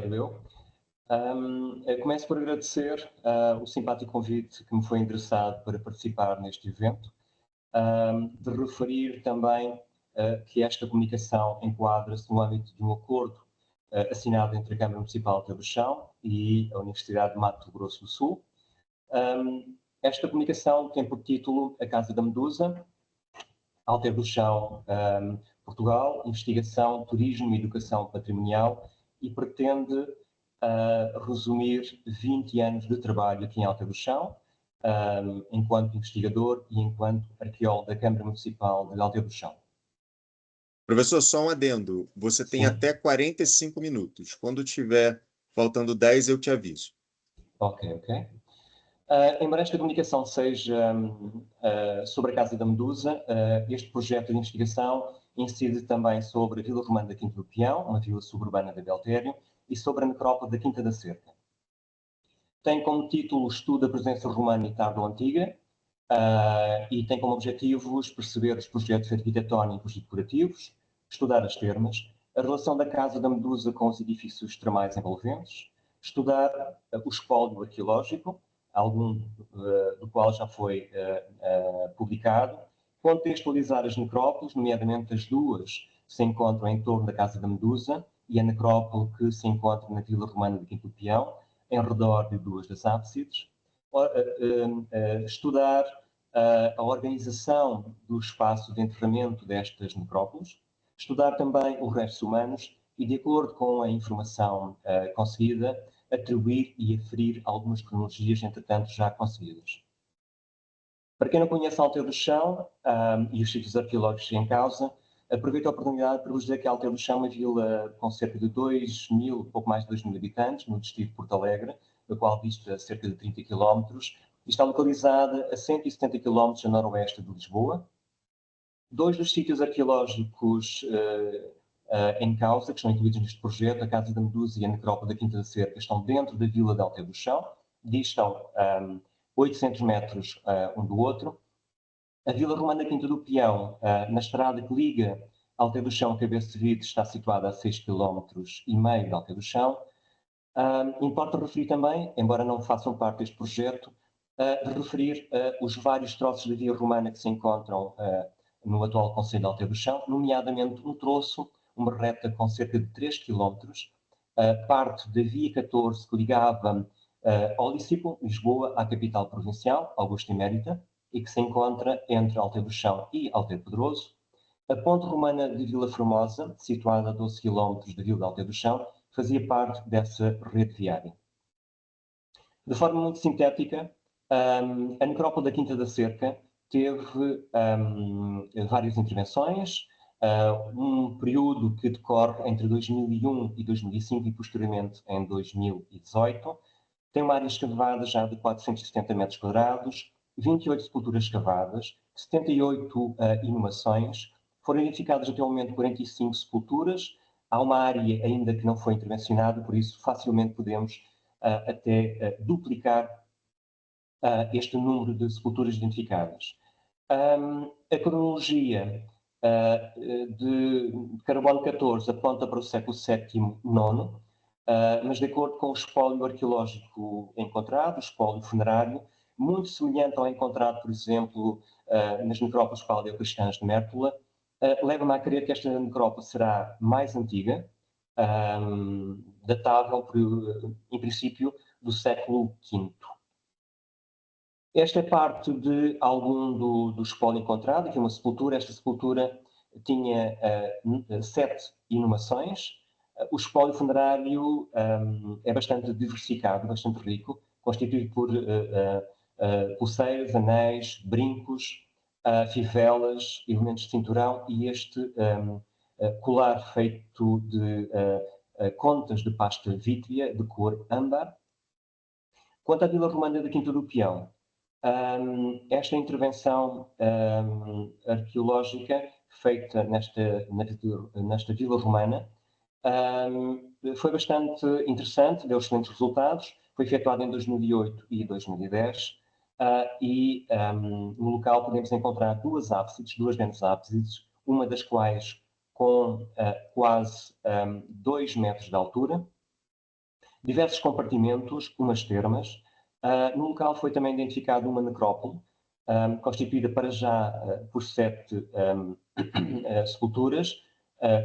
quero eu. Eu começo por agradecer o simpático convite que me foi endereçado para participar neste evento, de referir também que esta comunicação enquadra-se no âmbito de um acordo assinado entre a Câmara Municipal de Alter e a Universidade de Mato Grosso do Sul. Esta comunicação tem por título A Casa da Medusa, Alter do Chão, Portugal, Investigação, Turismo e Educação Patrimonial, e pretende resumir 20 anos de trabalho aqui em Alter do Chão, enquanto investigador e enquanto arqueólogo da Câmara Municipal de Alter do Chão. Professor, só um adendo. Você tem até 45 minutos. Quando tiver faltando 10, eu te aviso. Ok. Embora esta comunicação seja sobre a Casa da Medusa, este projeto de investigação incide também sobre a Vila Romana da Quinta do Peão, uma vila suburbana de Beltério, e sobre a necrópole da Quinta da Cerca. Tem como título o estudo da presença romana e tardo-antiga, e tem como objetivos perceber os projetos arquitetónicos e decorativos, estudar as termas, a relação da Casa da Medusa com os edifícios termais envolventes, estudar o espólio arqueológico, algum do qual já foi publicado, contextualizar as necrópoles, nomeadamente as duas que se encontram em torno da Casa da Medusa e a necrópole que se encontra na Vila Romana de Quinto do Peão, em redor de duas das ábsides, estudar a organização do espaço de enterramento destas necrópoles, estudar também os restos humanos e, de acordo com a informação conseguida, atribuir e aferir algumas cronologias, entretanto, já conseguidas. Para quem não conhece Alter do Chão e os sítios arqueológicos em causa, aproveito a oportunidade para vos dizer que Alter do Chão é uma vila com cerca de 2.000, pouco mais de 2.000 habitantes, no distrito de Porto Alegre, da qual dista cerca de 30 km, e está localizada a 170 km a noroeste de Lisboa. Dois dos sítios arqueológicos em causa, que estão incluídos neste projeto, a Casa da Medusa e a necrópole da Quinta da Cerca, estão dentro da vila de Alter do Chão, distam 800 metros um do outro. A Vila Romana da Quinta do Peão, na estrada que liga Alter do Chão a Cabeça de Vide, está situada a 6,5 km de Alter do Chão. Importa referir também, embora não façam parte deste projeto, referir os vários troços da Via Romana que se encontram no atual Concelho de Alter do Chão, nomeadamente um troço, uma reta com cerca de 3 km, parte da Via 14 que ligava ao Liceu, Lisboa, à capital provincial, Augusta Emérita, e que se encontra entre Alter do Chão e Alter Pedroso. A Ponte Romana de Vila Formosa, situada a 12 km da Vila de Alter do Chão, fazia parte dessa rede viária. De forma muito sintética, a necrópole da Quinta da Cerca teve várias intervenções, um período que decorre entre 2001 e 2005 e posteriormente em 2018. Tem uma área escavada já de 470 metros quadrados, 28 sepulturas escavadas, 78 inumações, foram identificadas até o momento 45 sepulturas. Há uma área ainda que não foi intervencionada, por isso facilmente podemos até duplicar este número de sepulturas identificadas. A cronologia de carbono 14 aponta para o século VII, IX, mas de acordo com o espólio arqueológico encontrado, o espólio funerário, muito semelhante ao encontrado, por exemplo, nas necrópoles paleocristãs de Mértola, leva-me a crer que esta necrópole será mais antiga, datável, em princípio, do século V. Esta é parte de algum do espólio encontrado, aqui uma sepultura. Esta sepultura tinha 7 inumações. O espólio funerário é bastante diversificado, bastante rico, constituído por pulseiras, anéis, brincos, fivelas, elementos de cinturão e este colar feito de contas de pasta vítrea de cor âmbar. Quanto à Vila Romana da Quinta do Peão, esta intervenção arqueológica feita nesta Vila Romana foi bastante interessante, deu excelentes resultados, foi efetuada em 2008 e 2010, e no local podemos encontrar duas grandes ábsides, uma das quais com quase 2 metros de altura, diversos compartimentos, umas termas. No local foi também identificada uma necrópole, constituída para já por 7 sepulturas,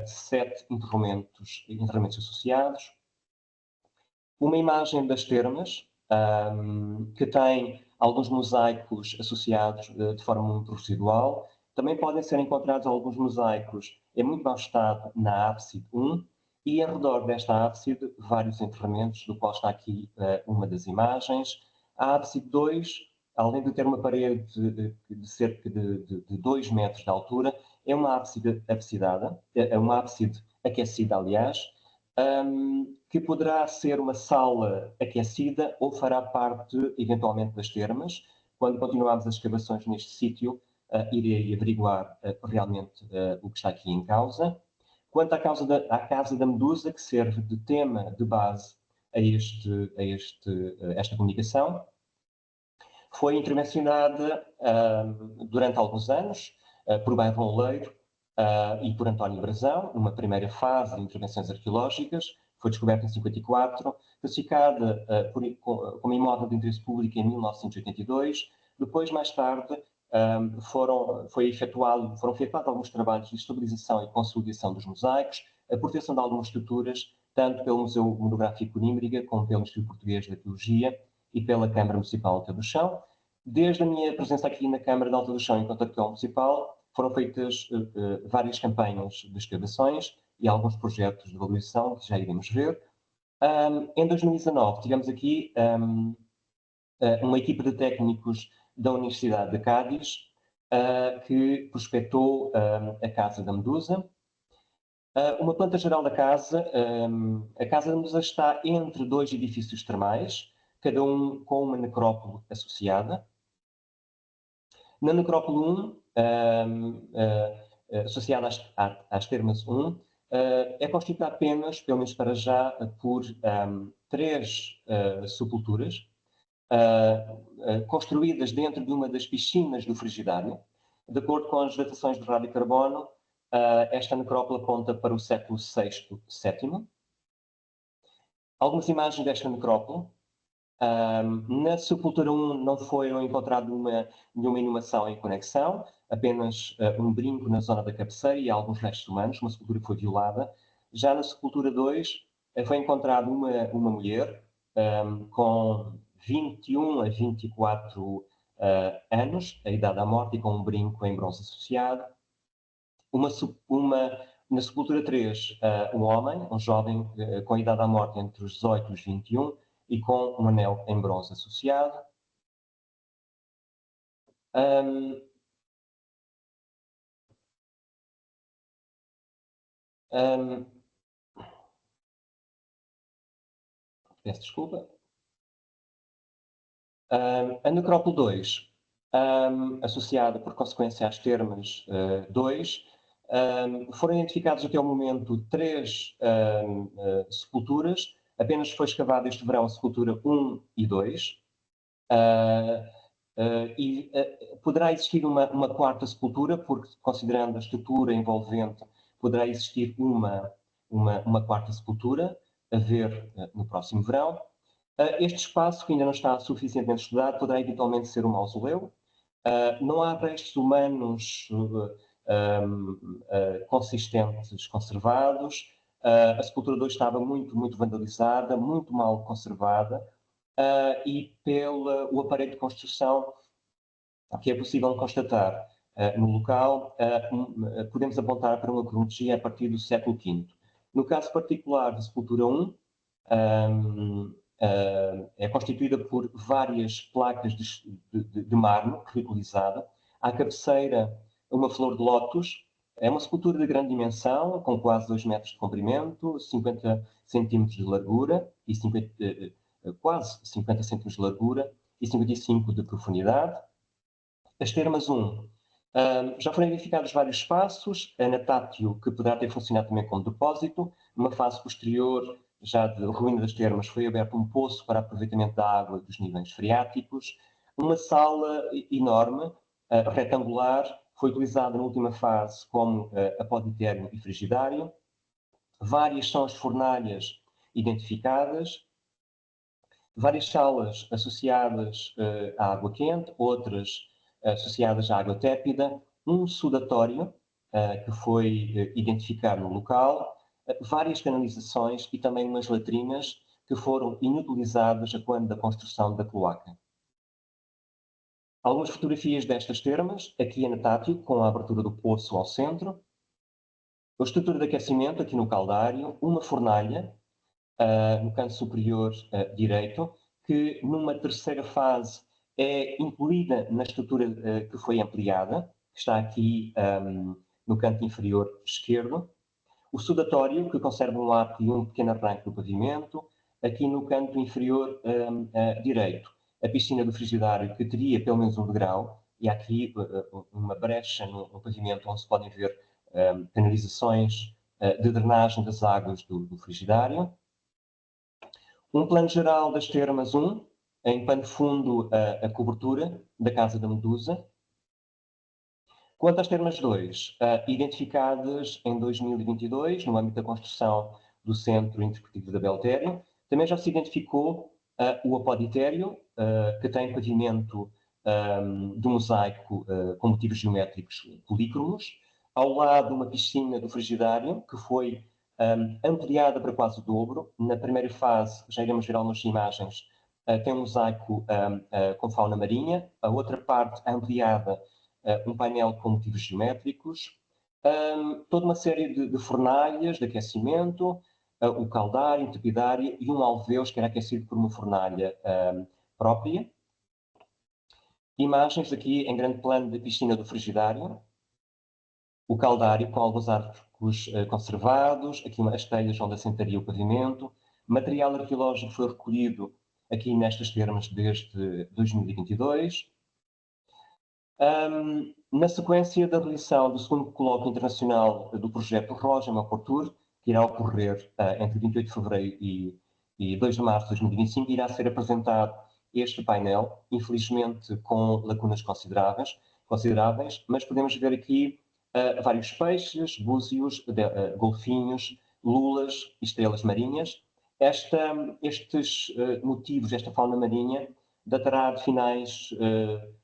7 enterramentos associados, uma imagem das termas, que tem alguns mosaicos associados de forma muito residual. Também podem ser encontrados alguns mosaicos em muito mau estado na ábside 1 e, ao redor desta ábside, vários enterramentos, do qual está aqui uma das imagens. A ábside 2, além de ter uma parede de cerca de 2 metros de altura, é uma ábside absidada, é uma ábside aquecida, aliás, que poderá ser uma sala aquecida ou fará parte, eventualmente, das termas. Quando continuarmos as escavações neste sítio, irei averiguar realmente o que está aqui em causa. Quanto à Casa da Medusa, que serve de tema de base a esta comunicação, foi intervencionada durante alguns anos por Byron Leiro e por António Brazão, numa primeira fase de intervenções arqueológicas. Foi descoberta em 54, classificada como imóvel de interesse público em 1982. Depois, mais tarde, foram efetuados alguns trabalhos de estabilização e consolidação dos mosaicos, a proteção de algumas estruturas, tanto pelo Museu Monográfico Nímbriga, como pelo Instituto Português de Arqueologia e pela Câmara Municipal de Alta do Chão. Desde a minha presença aqui na Câmara de Alta do Chão, enquanto arqueólogo municipal, foram feitas várias campanhas de escavações e alguns projetos de valorização que já iremos ver. Em 2019, tivemos aqui uma equipa de técnicos da Universidade de Cádiz que prospectou a Casa da Medusa. Uma planta geral da casa, a Casa da Medusa está entre 2 edifícios termais, cada um com uma necrópole associada. Na necrópole 1, associada às termas 1, é constituída apenas, pelo menos para já, por 3 sepulturas, construídas dentro de uma das piscinas do Frigidário. De acordo com as datações de radiocarbono, esta necrópole aponta para o século VI, VII. Algumas imagens desta necrópole. Na sepultura 1 não foi encontrado nenhuma inumação em conexão, apenas um brinco na zona da cabeceira e alguns restos humanos, uma sepultura que foi violada. Já na sepultura 2 foi encontrada uma mulher com 21 a 24 anos, a idade da morte, e com um brinco em bronze associado. Na sepultura 3, um homem, um jovem com a idade da morte entre os 18 e os 21, e com um anel em bronze associado. Peço desculpa. A necrópole 2, associada por consequência às termas 2, foram identificados até o momento 3 sepulturas. Apenas foi escavada este verão a sepultura 1 e 2. Poderá existir uma quarta sepultura, porque, considerando a estrutura envolvente, poderá existir uma quarta sepultura, a ver no próximo verão. Este espaço, que ainda não está suficientemente estudado, poderá eventualmente ser um mausoléu. Não há restos humanos consistentes conservados. A sepultura 2 estava muito vandalizada, muito mal conservada, e pelo o aparelho de construção que é possível constatar no local, podemos apontar para uma cronologia a partir do século V. No caso particular da sepultura 1, é constituída por várias placas de mármore reutilizada. À cabeceira, uma flor de lótus. É uma sepultura de grande dimensão, com quase 2 metros de comprimento, 50 centímetros de largura, quase 50 centímetros de largura e 55 de profundidade. As termas 1. Já foram identificados vários espaços, a Natátil, que poderá ter funcionado também como depósito. Numa fase posterior, já de ruína das termas, foi aberto um poço para aproveitamento da água dos níveis freáticos. Uma sala enorme, retangular, foi utilizada na última fase como apoditérmio e frigidário. Várias são as fornalhas identificadas. várias salas associadas à água quente, outras associadas à água tépida, um sudatório que foi identificado no local, várias canalizações e também umas latrinas que foram inutilizadas a quando da construção da cloaca. Algumas fotografias destas termas, aqui em Natátil, com a abertura do poço ao centro, a estrutura de aquecimento aqui no caldário, uma fornalha no canto superior direito, que numa terceira fase é incluída na estrutura que foi ampliada, que está aqui no canto inferior esquerdo. O sudatório, que conserva um arco e um pequeno arranque do pavimento, aqui no canto inferior direito. A piscina do frigidário, que teria pelo menos um degrau, e há aqui uma brecha no pavimento onde se podem ver canalizações de drenagem das águas do frigidário. Um plano geral das termas 1, em pano fundo a cobertura da Casa da Medusa. Quanto às termas 2, identificadas em 2022, no âmbito da construção do Centro Interpretativo da Beltério, também já se identificou o apoditério, que tem pavimento de mosaico com motivos geométricos polícromos, ao lado uma piscina do frigidário, que foi ampliada para quase o dobro. Na primeira fase, já iremos ver algumas imagens, tem um mosaico com fauna marinha, a outra parte ampliada, um painel com motivos geométricos, toda uma série de fornalhas de aquecimento, o caldário, o tepidário e um alveus que era aquecido por uma fornalha própria. Imagens aqui em grande plano da piscina do frigidário, o caldário com alguns arcos conservados, aqui as telhas onde assentaria o pavimento. Material arqueológico foi recolhido aqui nestas termas desde 2022. Na sequência da realização do segundo colóquio internacional do projeto Roja Maportur, que irá ocorrer entre 28 de fevereiro e 2 de março de 2025, irá ser apresentado este painel, infelizmente com lacunas consideráveis, mas podemos ver aqui vários peixes, búzios, golfinhos, lulas e estrelas marinhas. Estes motivos, esta fauna marinha, datará de finais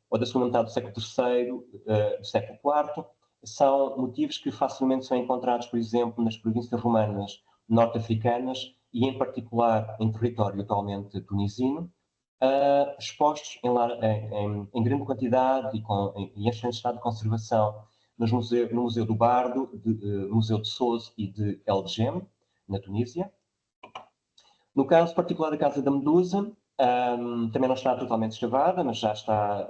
ou da segunda metade do século III, do século IV. São motivos que facilmente são encontrados, por exemplo, nas províncias romanas norte-africanas e, em particular, em território atualmente tunisino, expostos em grande quantidade e em excelente estado de conservação no Museu do Bardo, no Museu de Sousse e de El Djem, na Tunísia. No caso particular da Casa da Medusa, também não está totalmente escavada, mas já está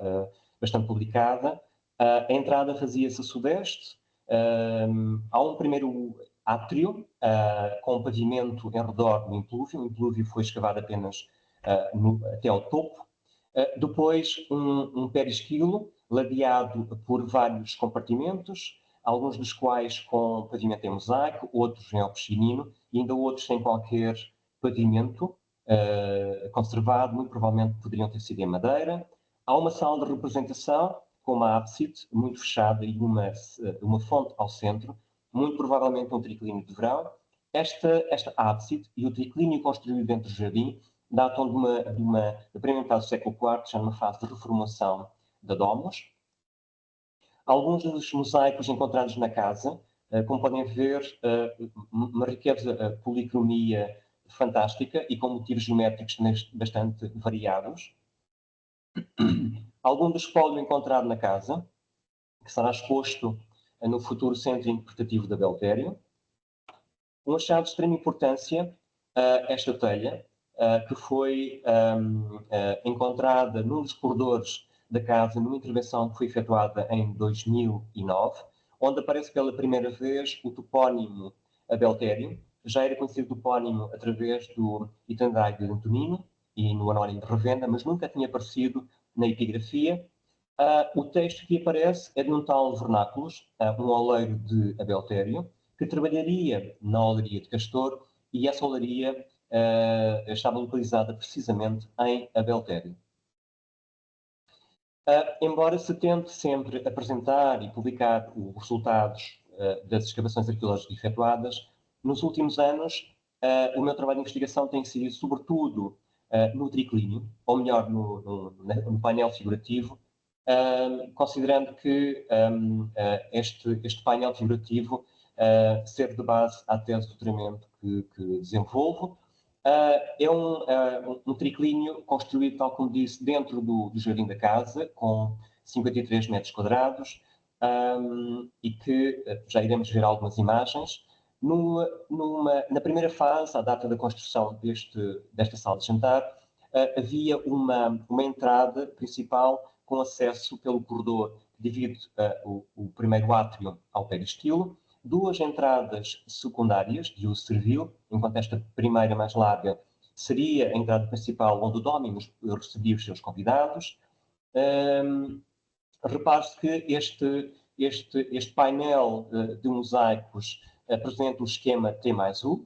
bastante publicada. A entrada fazia-se a sudeste. Há um primeiro átrio com um pavimento em redor do implúvio. O implúvio foi escavado apenas até ao topo. Depois, um perisquilo ladeado por vários compartimentos, alguns dos quais com pavimento em mosaico, outros em oxinino e ainda outros sem qualquer pavimento conservado, muito provavelmente poderiam ter sido em madeira. Há uma sala de representação com uma ábside muito fechada e uma fonte ao centro, muito provavelmente um triclínio de verão. Esta ábside e o triclínio construído dentro do jardim datam da primeira metade do século IV, já numa fase de reformulação da Domus. Alguns dos mosaicos encontrados na casa, como podem ver, uma riqueza policromia fantástica e com motivos geométricos bastante variados. Algum do espólio encontrado na casa, que será exposto no futuro Centro Interpretativo da Beltério. Um achado de extrema importância, esta telha, que foi encontrada num dos corredores da casa, numa intervenção que foi efetuada em 2009, onde aparece pela primeira vez o topónimo Beltério. Já era conhecido o topónimo através do itinerário de Antonino e no anónimo de revenda, mas nunca tinha aparecido na epigrafia. O texto que aparece é de um tal Vernáculos, um oleiro de Abeltério, que trabalharia na olaria de Castor, e essa olaria estava localizada precisamente em Abeltério. Embora se tente sempre apresentar e publicar os resultados das escavações arqueológicas efetuadas, nos últimos anos o meu trabalho de investigação tem sido sobretudo no triclínio, ou melhor, no painel figurativo, considerando que este painel figurativo serve de base à tese de doutoramento que desenvolvo. É um triclínio construído, tal como disse, dentro do jardim da casa, com 53 metros quadrados, e que já iremos ver algumas imagens. Na primeira fase, à data da construção desta sala de jantar, havia uma entrada principal com acesso pelo corredor que divide o primeiro átrio ao peristilo, duas entradas secundárias de uso servil, enquanto esta primeira mais larga seria a entrada principal onde o Dominus recebia os seus convidados. Repare-se que este painel de mosaicos apresenta o esquema T+U,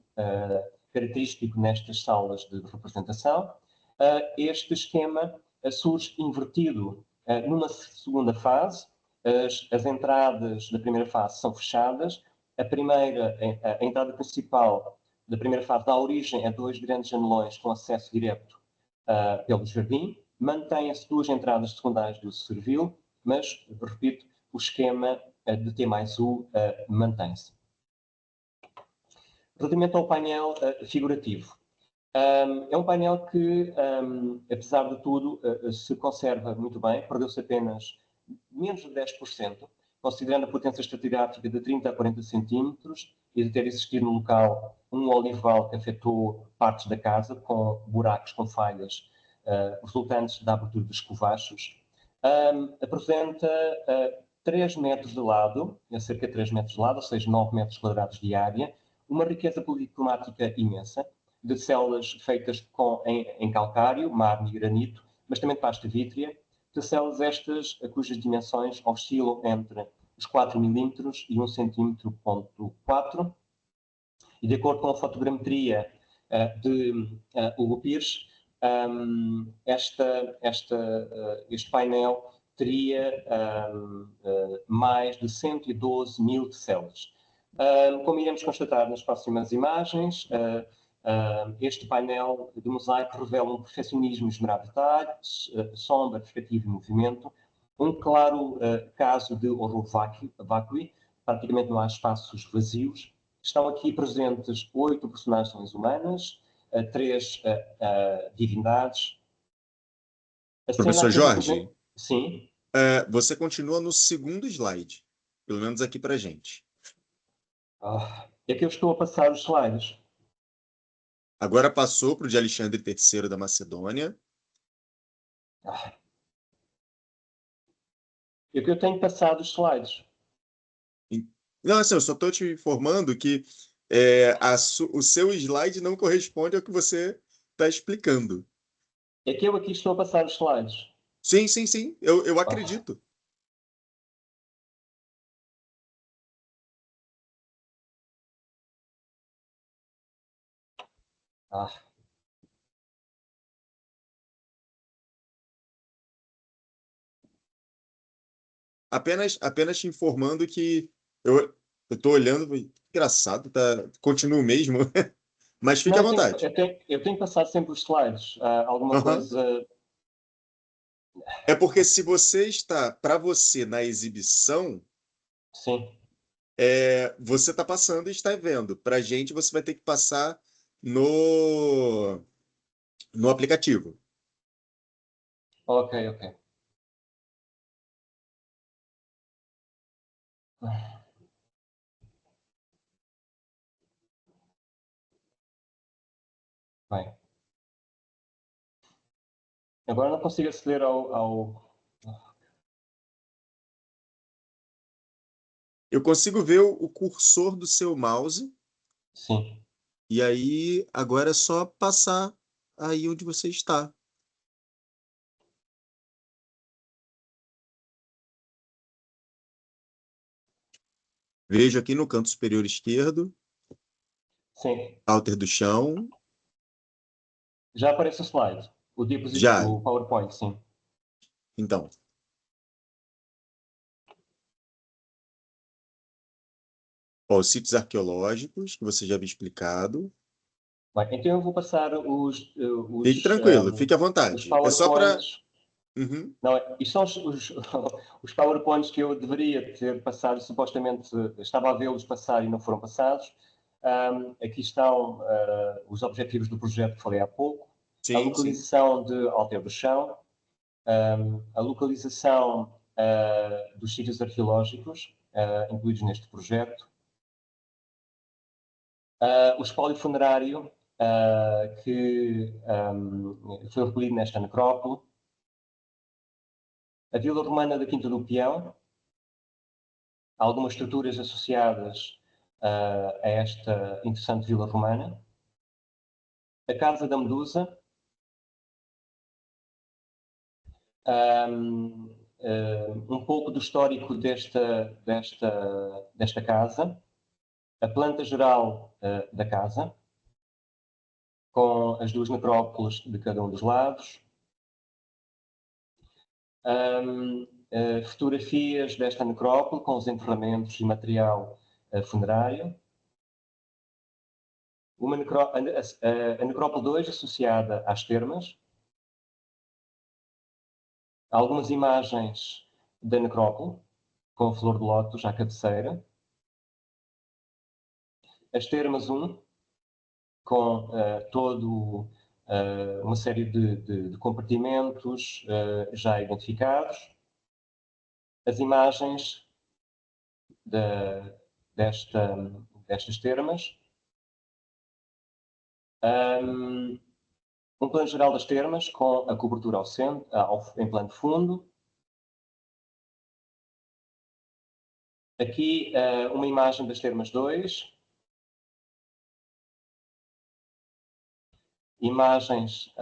característico nestas salas de representação. Este esquema surge invertido numa segunda fase. As entradas da primeira fase são fechadas. A entrada principal da primeira fase dá origem a dois grandes janelões com acesso direto pelo jardim. Mantém-se duas entradas secundárias de uso servil, mas, repito, o esquema de T+U mantém-se. Relativamente ao painel figurativo, é um painel que, apesar de tudo, se conserva muito bem, perdeu-se apenas menos de 10%, considerando a potência estratigráfica de 30 a 40 centímetros e de ter existido no local um olival que afetou partes da casa, com buracos, com falhas, resultantes da abertura dos escovachos. Apresenta 3 metros de lado, cerca de 3 metros de lado, ou seja, 9 metros quadrados de área, uma riqueza policromática imensa, de células feitas em calcário, mármore e granito, mas também de pasta vítrea, de células estas cujas dimensões oscilam entre os 4 milímetros e 1 centímetro, 4. E de acordo com a fotogrametria de Hugo Pires, este painel teria mais de 112 mil células. Como iremos constatar nas próximas imagens, este painel de mosaico revela um perfeccionismo esmerado de detalhes, sombra, perspectiva e movimento, um claro caso de horror vacui, praticamente não há espaços vazios. Estão aqui presentes 8 personagens humanas, 3 divindades. Professor Jorge, sim. Você continua no segundo slide, pelo menos aqui para a gente. É que eu estou a passar os slides. Agora passou para o de Alexandre III da Macedônia. É que eu tenho passado os slides. Não, assim, eu só estou te informando que o seu slide não corresponde ao que você está explicando. É que eu aqui estou a passar os slides. Sim, sim, sim, eu acredito. Apenas te informando que eu estou olhando, engraçado, tá, continuo mesmo, mas fique Não, à vontade. eu tenho passado sempre os slides. Alguma Uhum. coisa... É porque se você está, para você, na exibição, Sim. você está passando e está vendo. Para a gente, você vai ter que passar no aplicativo. Ok. Bem. Agora não consigo aceder ao... Eu consigo ver o cursor do seu mouse, Sim. e aí agora é só passar aí onde você está. Vejo aqui no canto superior esquerdo, Sim. alter do chão. Já aparece o slide. Já, O PowerPoint, sim. então. Ó, os sítios arqueológicos, que você já havia explicado. Bem, então eu vou passar Fique tranquilo, fique à os vontade. É só para. PowerPoints. Não, isto são os PowerPoints que eu deveria ter passado, supostamente estava a vê-los passar e não foram passados. Aqui estão os objetivos do projeto que falei há pouco, a Sim, sim. localização de Alter do Chão, a localização dos sítios arqueológicos incluídos neste projeto, o espólio funerário que foi recolhido nesta necrópole, a Vila Romana da Quinta do Peão, algumas estruturas associadas a esta interessante Vila Romana, a Casa da Medusa, um pouco do histórico desta casa, a planta geral da casa, com as duas necrópoles de cada um dos lados, fotografias desta necrópole com os enterramentos e material funerário, a necrópole 2 associada às termas, algumas imagens da necrópole com a flor de lótus à cabeceira, as termas 1 com uma série de compartimentos já identificados, as imagens destas termas, um plano geral das termas com a cobertura ao centro, em plano de fundo. Aqui uma imagem das termas 2, imagens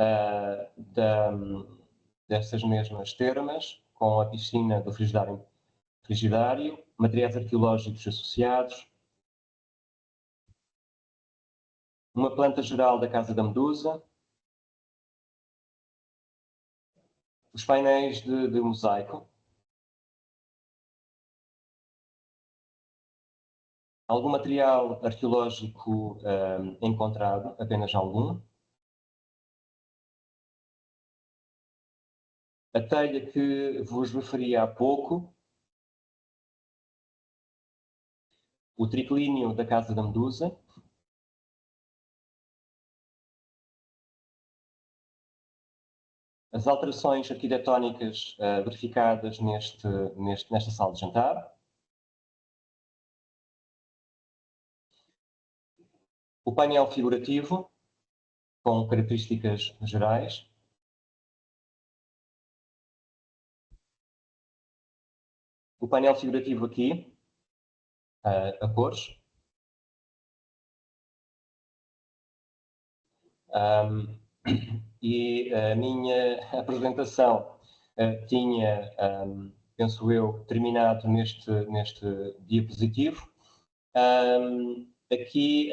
dessas mesmas termas, com a piscina do frigidário, materiais arqueológicos associados, uma planta geral da Casa da Medusa, os painéis de mosaico, algum material arqueológico encontrado, apenas algum, a telha que vos referi há pouco, o triclínio da Casa da Medusa, as alterações arquitetónicas verificadas nesta sala de jantar, o painel figurativo, com características gerais, o painel figurativo aqui, a cores, e a minha apresentação tinha, penso eu, terminado neste diapositivo. Aqui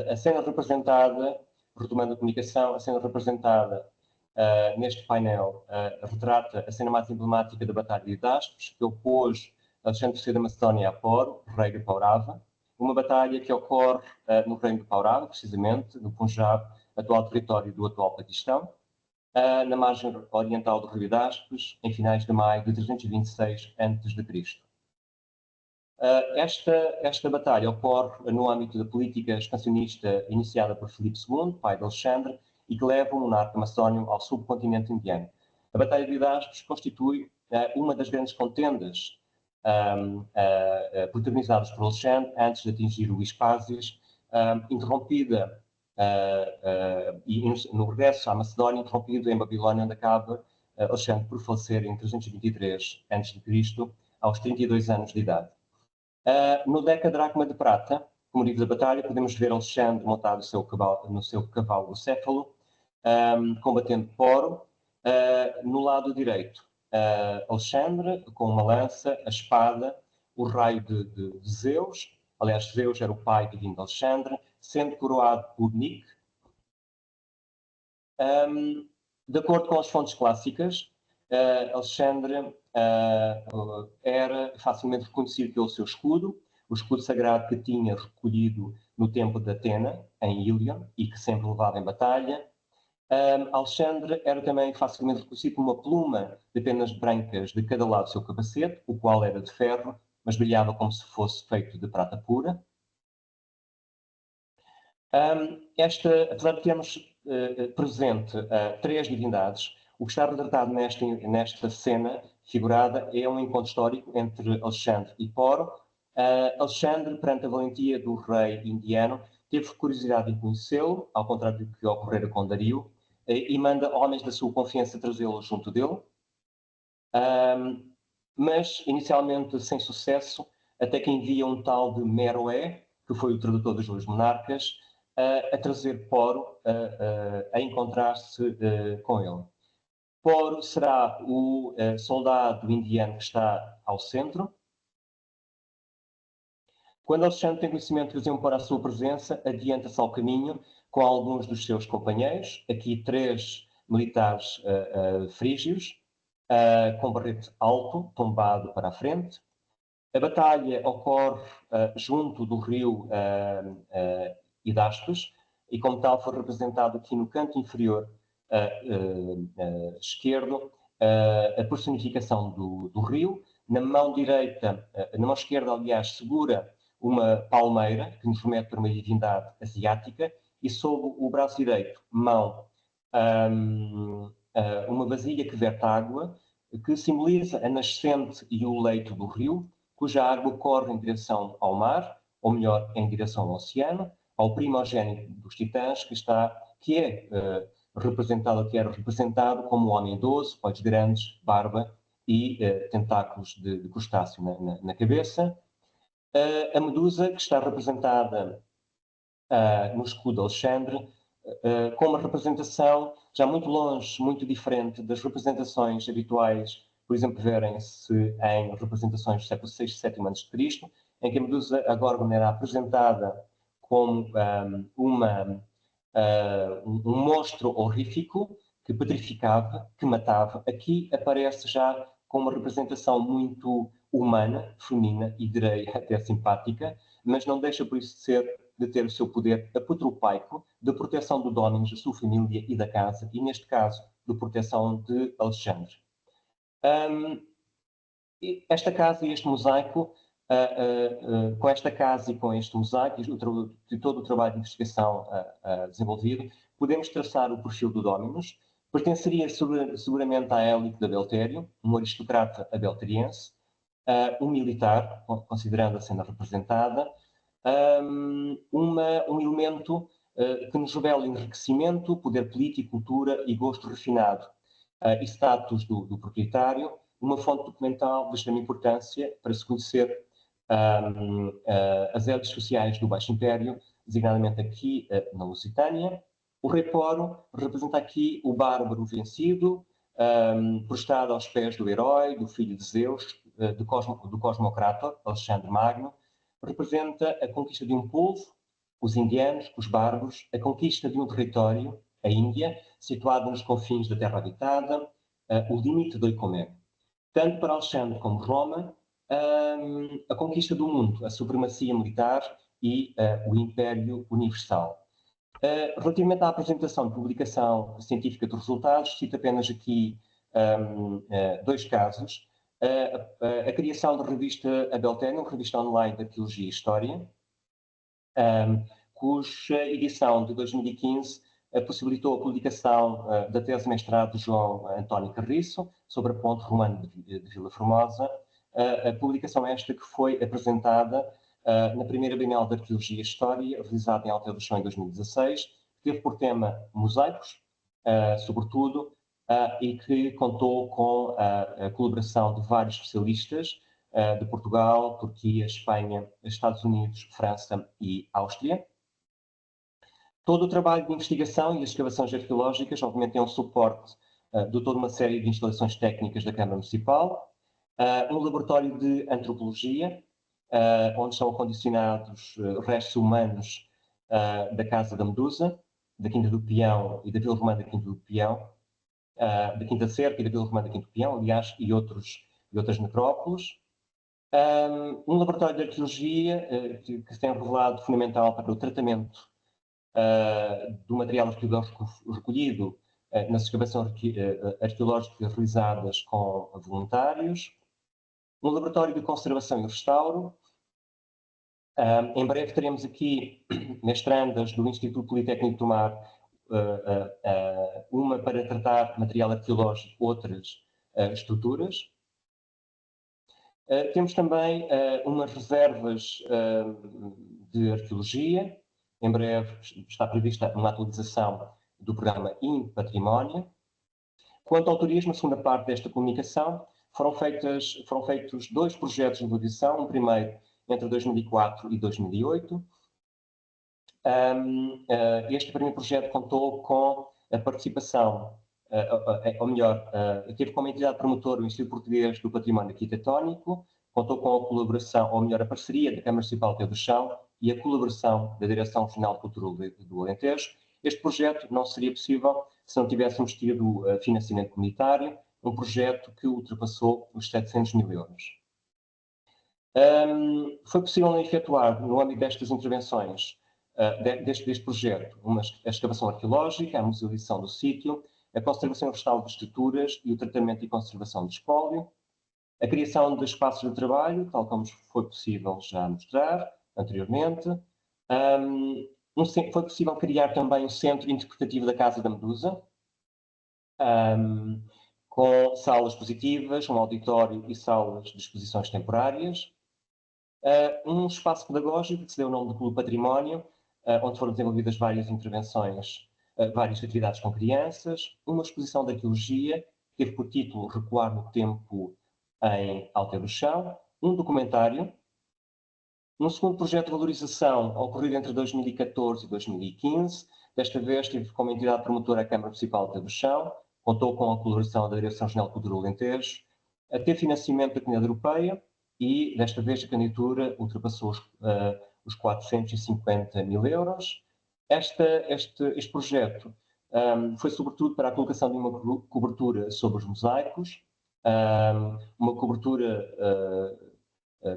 a cena representada, retomando a comunicação, a cena representada neste painel retrata a cena mais emblemática da Batalha de Daspes, que opôs Alexandre III da Macedónia a Poro, rei de Paurava, uma batalha que ocorre no reino de Paurava, precisamente, no Punjab, atual território do atual Paquistão, na margem oriental do rio Daspes, em finais de maio de 326 a.C. Esta batalha ocorre no âmbito da política expansionista iniciada por Filipe II, pai de Alexandre, e que leva o monarca macedónio ao subcontinente indiano. A Batalha de Daspes constitui uma das grandes contendas protagonizadas por Alexandre antes de atingir o Hispásias, interrompida e no regresso à Macedónia, interrompido em Babilónia, onde acaba Alexandre por falecer em 323 a.C., aos 32 anos de idade. No decadracma de prata, como livro da batalha, podemos ver Alexandre montado no seu cavalo céfalo, combatendo Poro. No lado direito, Alexandre com uma lança, a espada, o raio de Zeus. Aliás, Zeus era o pai divino de Alexandre, sendo coroado por Nick. De acordo com as fontes clássicas, Alexandre era facilmente reconhecido pelo seu escudo, o escudo sagrado que tinha recolhido no templo de Atena, em Ilion, e que sempre levava em batalha. Alexandre era também facilmente reconhecido por uma pluma de penas brancas de cada lado do seu capacete, o qual era de ferro, mas brilhava como se fosse feito de prata pura. Apesar de termos presente três divindades, o que está retratado nesta cena figurada é um encontro histórico entre Alexandre e Poro. Alexandre, perante a valentia do rei indiano, teve curiosidade em conhecê-lo, ao contrário do que ocorrera com Dario, e manda homens da sua confiança trazê-lo junto dele. Mas, inicialmente, sem sucesso, até que envia um tal de Meroé, que foi o tradutor dos dois monarcas, a trazer Poro a encontrar-se com ele. Poro será o soldado indiano que está ao centro. Quando Alexandre tem conhecimento que os iam pôr à sua presença, adianta-se ao caminho com alguns dos seus companheiros, aqui 3 militares frígios, com barrete alto, tombado para a frente. A batalha ocorre junto do rio Hidastos, e como tal foi representado aqui no canto inferior esquerdo a personificação do rio. Na mão direita, na mão esquerda, aliás, segura uma palmeira, que nos remete para uma divindade asiática, e sob o braço direito, mão, uma vasilha que verte água, que simboliza a nascente e o leito do rio, cuja água corre em direção ao mar, ou melhor, em direção ao oceano, ao primogênito dos titãs, que era representado como um homem idoso, olhos grandes, barba e tentáculos de crustáceo na cabeça. A Medusa, que está representada no escudo de Alexandre, com uma representação já muito longe, muito diferente das representações habituais, por exemplo, verem-se em representações do século VI e VII a.C., em que a Medusa, a Górgona, era apresentada como um monstro horrífico que petrificava, que matava. Aqui aparece já com uma representação muito humana, feminina e direi até simpática, mas não deixa por isso de ter o seu poder apotropaico de proteção do Dominus, da sua família e da casa, e neste caso de proteção de Alexandre. Esta casa e este mosaico, com esta casa e com este mosaico e todo o trabalho de investigação desenvolvido, podemos traçar o perfil do Dominus. Pertenceria seguramente à élite de Abeltério, um aristocrata abelteriense, um militar, considerando a cena representada, um elemento que nos revela enriquecimento, poder político, cultura e gosto refinado, e status do proprietário, uma fonte documental de extrema importância para se conhecer as élites sociais do Baixo Império, designadamente aqui na Lusitânia. O rei Poro representa aqui o bárbaro vencido, prostrado aos pés do herói, do filho de Zeus, do Cosmocrator, Alexandre Magno. Representa a conquista de um povo, os indianos, os bárbaros, a conquista de um território, a Índia, situado nos confins da Terra Habitada, o limite do Icomé. Tanto para Alexandre como Roma, a conquista do mundo, a supremacia militar e o Império Universal. Relativamente à apresentação de publicação científica dos resultados, cito apenas aqui 2 casos. A criação da revista Abeltério, uma revista online de arqueologia e história, cuja edição de 2015 possibilitou a publicação da tese de mestrado de João António Carriço sobre a ponte romana de Vila Formosa. A publicação esta que foi apresentada na primeira Bienal de Arqueologia e História, realizada em Alta do Chão em 2016, que teve por tema mosaicos, sobretudo, e que contou com a colaboração de vários especialistas de Portugal, Turquia, Espanha, Estados Unidos, França e Áustria. Todo o trabalho de investigação e as escavações arqueológicas, obviamente, tem um suporte de toda uma série de instalações técnicas da Câmara Municipal, um laboratório de antropologia, onde são acondicionados restos humanos da Casa da Medusa, da Quinta do Peão e da Vila Romana da Quinta do Peão, da Quinta Cerca e da Vila Romana da Quinta do Peão, aliás, e outras necrópoles. Um laboratório de arqueologia que se tem revelado fundamental para o tratamento do material arqueológico recolhido nas escavações arqueológicas realizadas com voluntários, um laboratório de conservação e restauro. Em breve teremos aqui mestrandas do Instituto Politécnico do Mar, uma para tratar material arqueológico, outras estruturas. Temos também umas reservas de arqueologia. Em breve está prevista uma atualização do programa InPatrimónio. Quanto ao turismo, a segunda parte desta comunicação, foram feitos 2 projetos de valorização, um primeiro entre 2004 e 2008. Este primeiro projeto contou com a participação, ou melhor, teve como entidade promotora o Instituto Português do Património Arquitetónico, contou com a colaboração, ou melhor, a parceria da Câmara Municipal de Teu do Chão e a colaboração da Direção Regional de Cultura do Alentejo. Este projeto não seria possível se não tivéssemos tido financiamento comunitário, um projeto que ultrapassou os 700 mil euros. Foi possível efetuar, no âmbito destas intervenções, deste projeto, a escavação arqueológica, a musealização do sítio, a conservação e restauro de estruturas e o tratamento e conservação de espólio, a criação de espaços de trabalho, tal como foi possível já mostrar anteriormente. Foi possível criar também um centro interpretativo da Casa da Medusa, com salas expositivas, um auditório e salas de exposições temporárias. Um espaço pedagógico que se deu o nome de Clube Património, onde foram desenvolvidas várias intervenções, várias atividades com crianças, uma exposição de arqueologia, que teve por título Recuar no Tempo em Alter do Chão, um documentário, um segundo projeto de valorização ocorrido entre 2014 e 2015, desta vez teve como entidade promotora a Câmara Municipal de Alter do Chão, contou com a colaboração da Direção Regional de Cultura do Alentejo, a ter financiamento da Comunidade Europeia e, desta vez, a candidatura ultrapassou os 450 mil euros. Este projeto foi sobretudo para a colocação de uma cobertura sobre os mosaicos, uma cobertura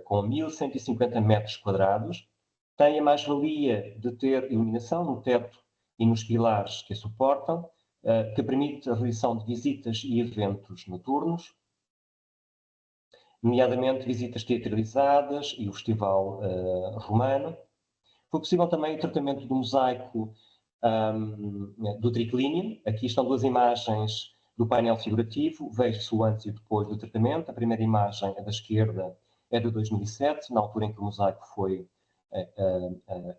com 1.150 metros quadrados, tem a mais-valia de ter iluminação no teto e nos pilares que a suportam, que permite a realização de visitas e eventos noturnos, nomeadamente visitas teatralizadas e o Festival Romano. Foi possível também o tratamento do mosaico do triclínio. Aqui estão 2 imagens do painel figurativo, vejo-se o antes e depois do tratamento. A primeira imagem, a da esquerda, é de 2007, na altura em que o mosaico foi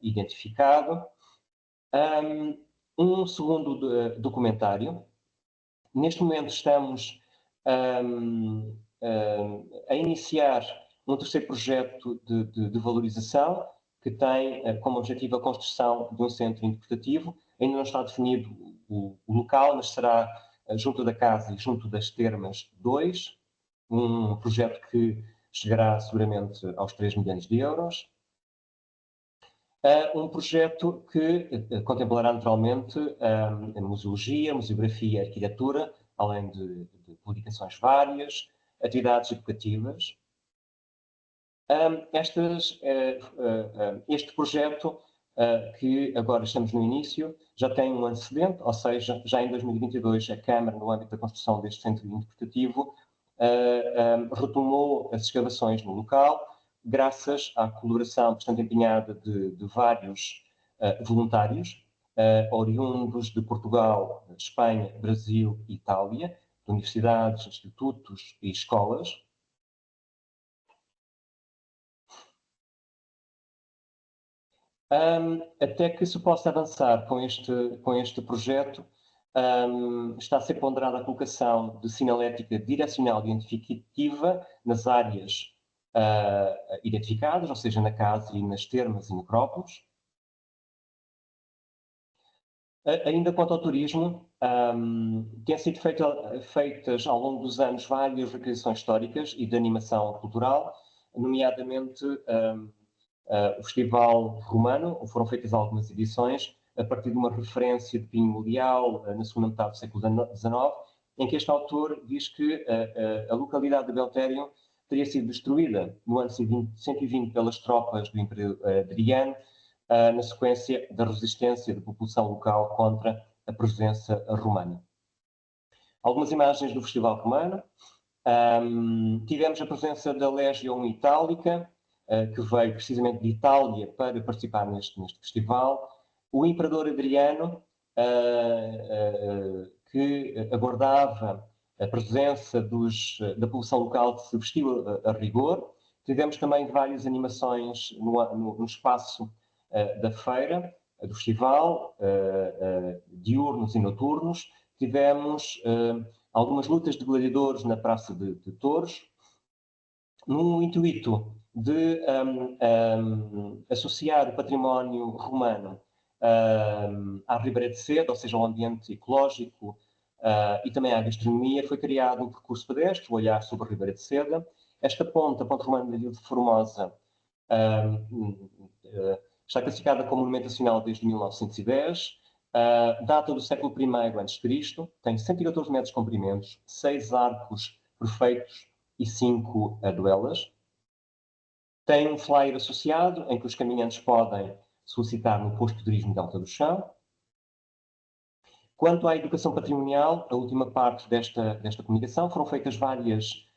identificado. Um segundo documentário. Neste momento estamos a iniciar um terceiro projeto de valorização que tem como objetivo a construção de um centro interpretativo. Ainda não está definido o local, mas será junto da casa e junto das Termas 2, um projeto que chegará seguramente aos 3 milhões de euros. Um projeto que contemplará naturalmente a museologia, museografia e arquitetura, além de publicações várias, atividades educativas. Este projeto, que agora estamos no início, já tem um antecedente, ou seja, já em 2022 a Câmara, no âmbito da construção deste centro interpretativo, retomou as escavações no local, graças à colaboração bastante empenhada de vários voluntários, oriundos de Portugal, Espanha, Brasil e Itália, de universidades, institutos e escolas. Até que se possa avançar com este projeto, está a ser ponderada a colocação de sinalética direcional identificativa nas áreas identificadas, ou seja, na casa e nas termas e necrópolis. Ainda quanto ao turismo, têm sido feitas ao longo dos anos várias recriações históricas e de animação cultural, nomeadamente o Festival Romano, foram feitas algumas edições a partir de uma referência de Pinho Mundial na segunda metade do século XIX, em que este autor diz que a localidade de Beltério teria sido destruída no ano 120 pelas tropas do Império Adriano, na sequência da resistência da população local contra a presença romana. Algumas imagens do Festival Romano. Tivemos a presença da Legião Itálica, que veio precisamente de Itália para participar neste festival. O Imperador Adriano, que aguardava a presença da população local, que se vestiu a rigor. Tivemos também várias animações no espaço da feira, do festival, diurnos e noturnos. Tivemos algumas lutas de gladiadores na Praça de Touros, no intuito de associar o património romano à Ribeira de Seda, ou seja, ao ambiente ecológico e também à gastronomia. Foi criado um percurso pedestre, o Olhar sobre a Ribeira de Seda. Esta ponte, a Ponte Romana da Vila de Formosa, está classificada como Monumento Nacional desde 1910, data do século I a.C., tem 114 metros comprimentos, 6 arcos perfeitos e 5 duelas. Tem um flyer associado em que os caminhantes podem solicitar no posto de turismo de Alta do Chão. Quanto à educação patrimonial, a última parte desta comunicação, foram feitas várias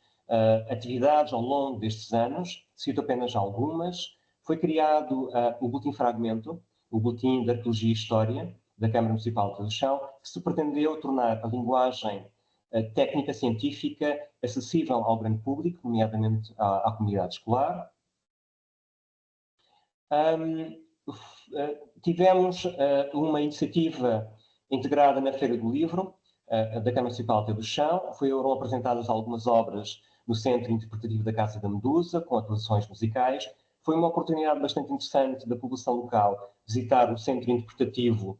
atividades ao longo destes anos, cito apenas algumas. Foi criado o Boletim Fragmento, o Boletim de Arqueologia e História da Câmara Municipal de Alta do Chão, que se pretendeu tornar a linguagem técnica científica acessível ao grande público, nomeadamente à comunidade escolar. Tivemos uma iniciativa integrada na Feira do Livro da Câmara Municipal de Alta do Chão. Foram apresentadas algumas obras no Centro Interpretativo da Casa da Medusa, com atuações musicais. Foi uma oportunidade bastante interessante da população local visitar o Centro Interpretativo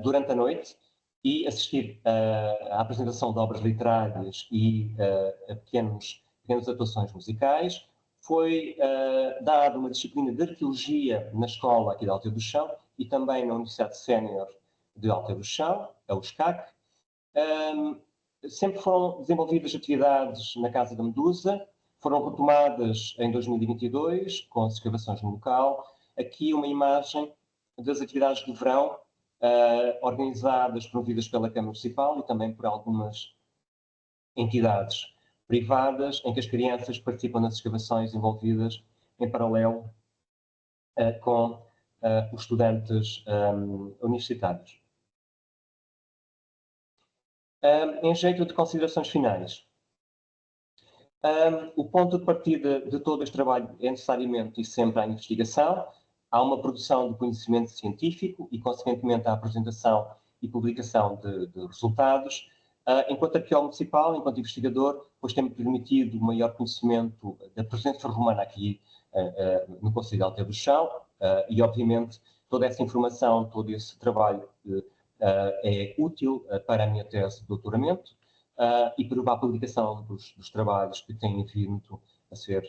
durante a noite e assistir à apresentação de obras literárias e a pequenas atuações musicais. Foi dada uma disciplina de arqueologia na escola aqui de Alta do Chão e também na Universidade Sénior de Alta do Chão, a USCAC. Sempre foram desenvolvidas atividades na Casa da Medusa, foram retomadas em 2022, com as escavações no local. Aqui uma imagem das atividades de verão, organizadas, promovidas pela Câmara Municipal e também por algumas entidades privadas, em que as crianças participam nas escavações envolvidas em paralelo com os estudantes universitários. Em jeito de considerações finais, o ponto de partida de todo este trabalho é necessariamente e sempre a investigação. Há uma produção de conhecimento científico e, consequentemente, a apresentação e publicação de resultados. Enquanto arqueólogo municipal, enquanto investigador, pois tem-me permitido maior conhecimento da presença romana aqui no Concelho de Alta do Chão e, obviamente, toda essa informação, todo esse trabalho é útil para a minha tese de doutoramento e para a publicação dos trabalhos que têm vindo a ser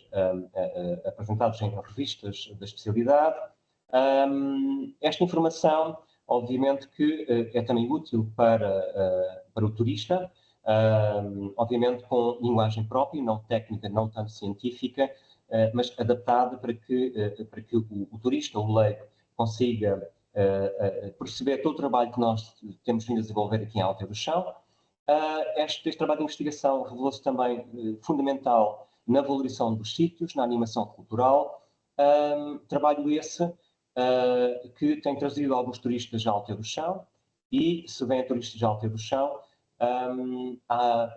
apresentados em revistas da especialidade. Esta informação, obviamente, que é também útil para o turista, obviamente com linguagem própria, não técnica, não tanto científica, mas adaptada para que o turista, o leigo, consiga perceber todo o trabalho que nós temos vindo a desenvolver aqui em Alta do Chão. Este trabalho de investigação revelou-se também fundamental na valorização dos sítios, na animação cultural. Trabalho esse que tem trazido alguns turistas a Alta do Chão e, se vêm turistas a Alta do Chão, a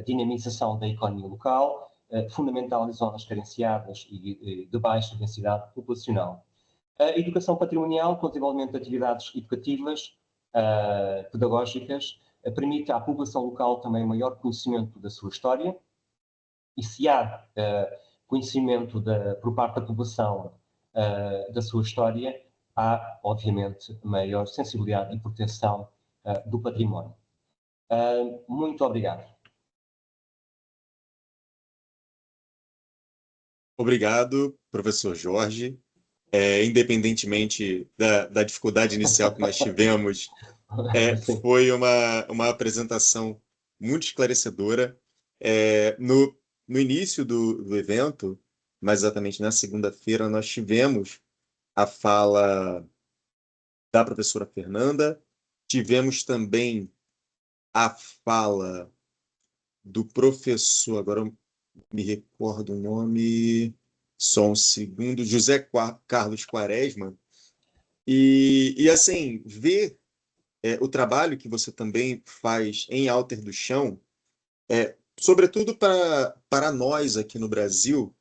dinamização da economia local, fundamental em zonas carenciadas e de baixa densidade populacional. A educação patrimonial, com o desenvolvimento de atividades educativas, pedagógicas, permite à população local também maior conhecimento da sua história, e se há conhecimento por parte da população da sua história, há, obviamente, maior sensibilidade e proteção do património. Muito obrigado. Obrigado, professor Jorge. Independentemente da dificuldade inicial que nós tivemos, foi uma apresentação muito esclarecedora. No início do evento, mais exatamente na segunda-feira, nós tivemos a fala da professora Fernanda, tivemos também a fala do professor, agora eu me recordo o nome, só um segundo, Carlos Quaresma, e assim, ver o trabalho que você também faz em Alter do Chão, sobretudo para nós aqui no Brasil,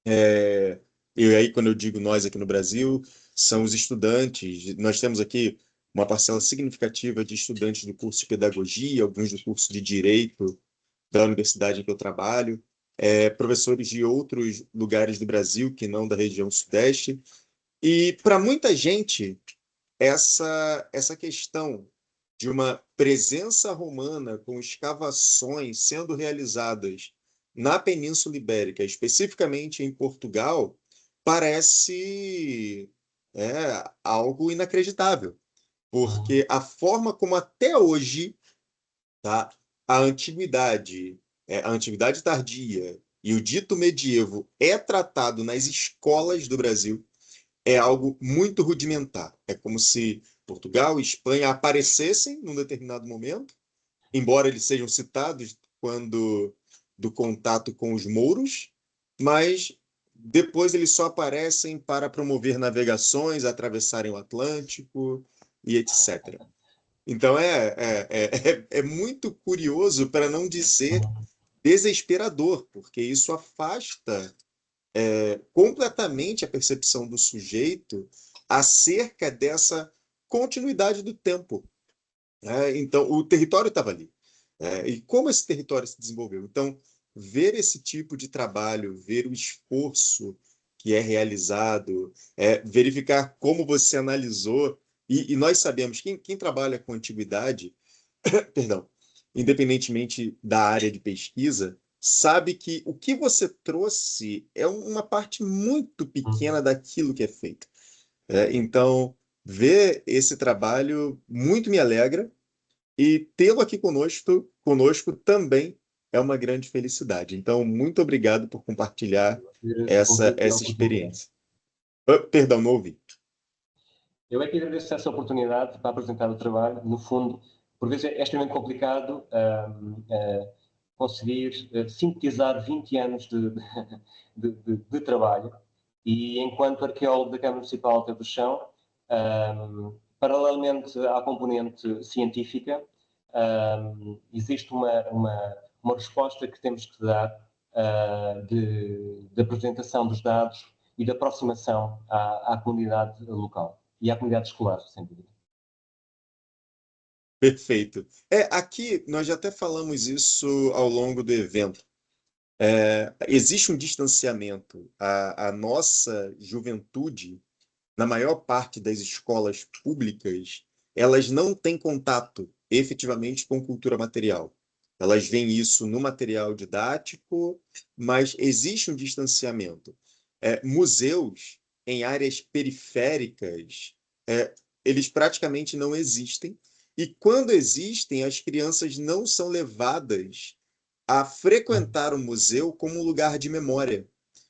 e aí quando eu digo nós aqui no Brasil, são os estudantes, nós temos aqui uma parcela significativa de estudantes do curso de pedagogia, alguns do curso de direito da universidade em que eu trabalho, professores de outros lugares do Brasil que não da região sudeste, e para muita gente essa questão de uma presença romana com escavações sendo realizadas na Península Ibérica, especificamente em Portugal, parece algo inacreditável, porque a forma como até hoje, tá, a antiguidade tardia e o dito medievo é tratado nas escolas do Brasil é algo muito rudimentar. É como se Portugal e Espanha aparecessem num determinado momento, embora eles sejam citados quando do contato com os mouros, mas depois eles só aparecem para promover navegações, atravessarem o Atlântico e etc. Então é muito curioso, para não dizer desesperador, porque isso afasta completamente a percepção do sujeito acerca dessa continuidade do tempo. Então, o território estava ali. E como esse território se desenvolveu? Então, ver esse tipo de trabalho, ver o esforço que é realizado, verificar como você analisou, e nós sabemos, quem trabalha com antiguidade, perdão, independentemente da área de pesquisa, sabe que o que você trouxe é uma parte muito pequena daquilo que é feito. Então, ver esse trabalho muito me alegra e tê-lo aqui conosco também é uma grande felicidade. Então, muito obrigado por compartilhar Agradeço o essa, convite e a essa oportunidade. experiência. Perdão, não ouvi. Eu é que agradeço essa oportunidade para apresentar o trabalho. No fundo, por vezes é extremamente complicado conseguir sintetizar 20 anos de trabalho. E enquanto arqueólogo da Câmara Municipal de Alta do Chão, paralelamente à componente científica, existe uma resposta que temos que dar de apresentação dos dados e de aproximação à comunidade local e à comunidade escolar, sem dúvida. Perfeito. Aqui nós já até falamos isso ao longo do evento. Existe um distanciamento. A nossa juventude, na maior parte das escolas públicas, elas não têm contato efetivamente com cultura material. Elas veem isso no material didático, mas existe um distanciamento. Museus em áreas periféricas, eles praticamente não existem. E quando existem, as crianças não são levadas a frequentar o museu como um lugar de memória.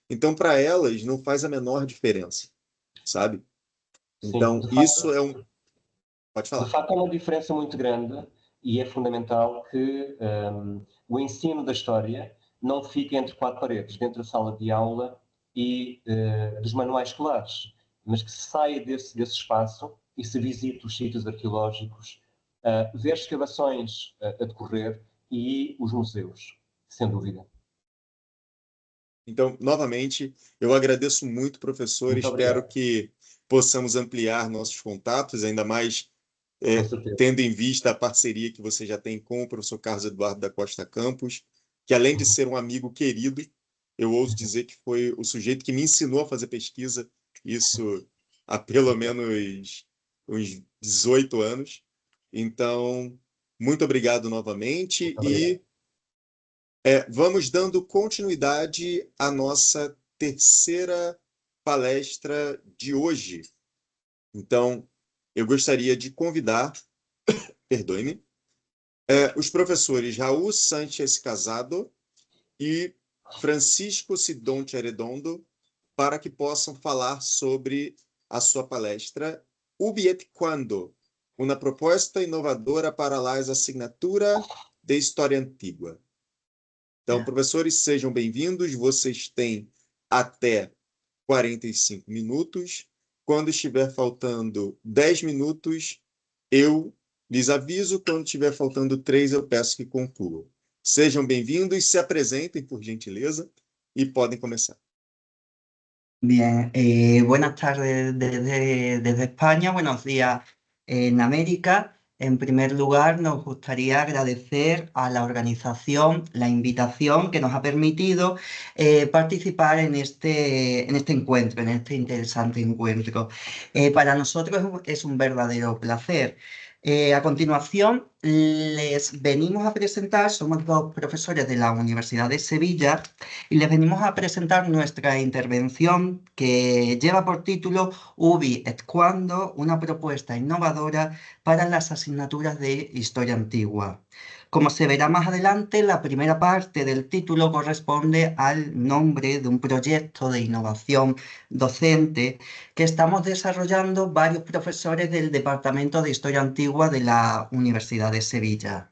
Então, para elas, não faz a menor diferença, sabe? Sim, Então, isso é um. Pode de falar. facto é uma diferença muito grande e é fundamental que o ensino da história não fique entre quatro paredes, dentro da sala de aula e dos manuais escolares, mas que se saia desse espaço e se visite os sítios arqueológicos, ver escavações a decorrer e os museus, sem dúvida. Então, novamente, eu agradeço muito, professor. Muito Espero obrigado, que possamos ampliar nossos contatos, ainda mais com certeza. tendo em vista a parceria que você já tem com o professor Carlos Eduardo da Costa Campos, que além de ser um amigo querido, eu ouso dizer que foi o sujeito que me ensinou a fazer pesquisa, isso há pelo menos uns 18 anos. Então, muito obrigado novamente Muito obrigado. e vamos dando continuidade à nossa terceira palestra de hoje. Então, eu gostaria de convidar, perdoe-me, os professores Raul Sánchez Casado e Francisco Sidonti Arredondo, para que possam falar sobre a sua palestra Ubi et Quando, uma proposta inovadora para a assignatura de História Antiga. Então, professores, sejam bem-vindos. Vocês têm até 45 minutos. Quando estiver faltando 10 minutos, eu lhes aviso. Quando estiver faltando 3, eu peço que concluam. Sejam bem-vindos, se apresentem, por gentileza, e podem começar. Bien, buenas tardes desde España, buenos días en América. En primer lugar, nos gustaría agradecer a la organización la invitación que nos ha permitido participar en este encuentro, en este interesante encuentro. Para nosotros es un verdadero placer. A continuación, les venimos a presentar, somos dos profesores de la Universidad de Sevilla, y les venimos a presentar nuestra intervención que lleva por título Ubi et Quando, una propuesta innovadora para las asignaturas de Historia Antigua. Como se verá más adelante, la primera parte del título corresponde al nombre de un proyecto de innovación docente que estamos desarrollando varios profesores del Departamento de Historia Antigua de la Universidad de Sevilla.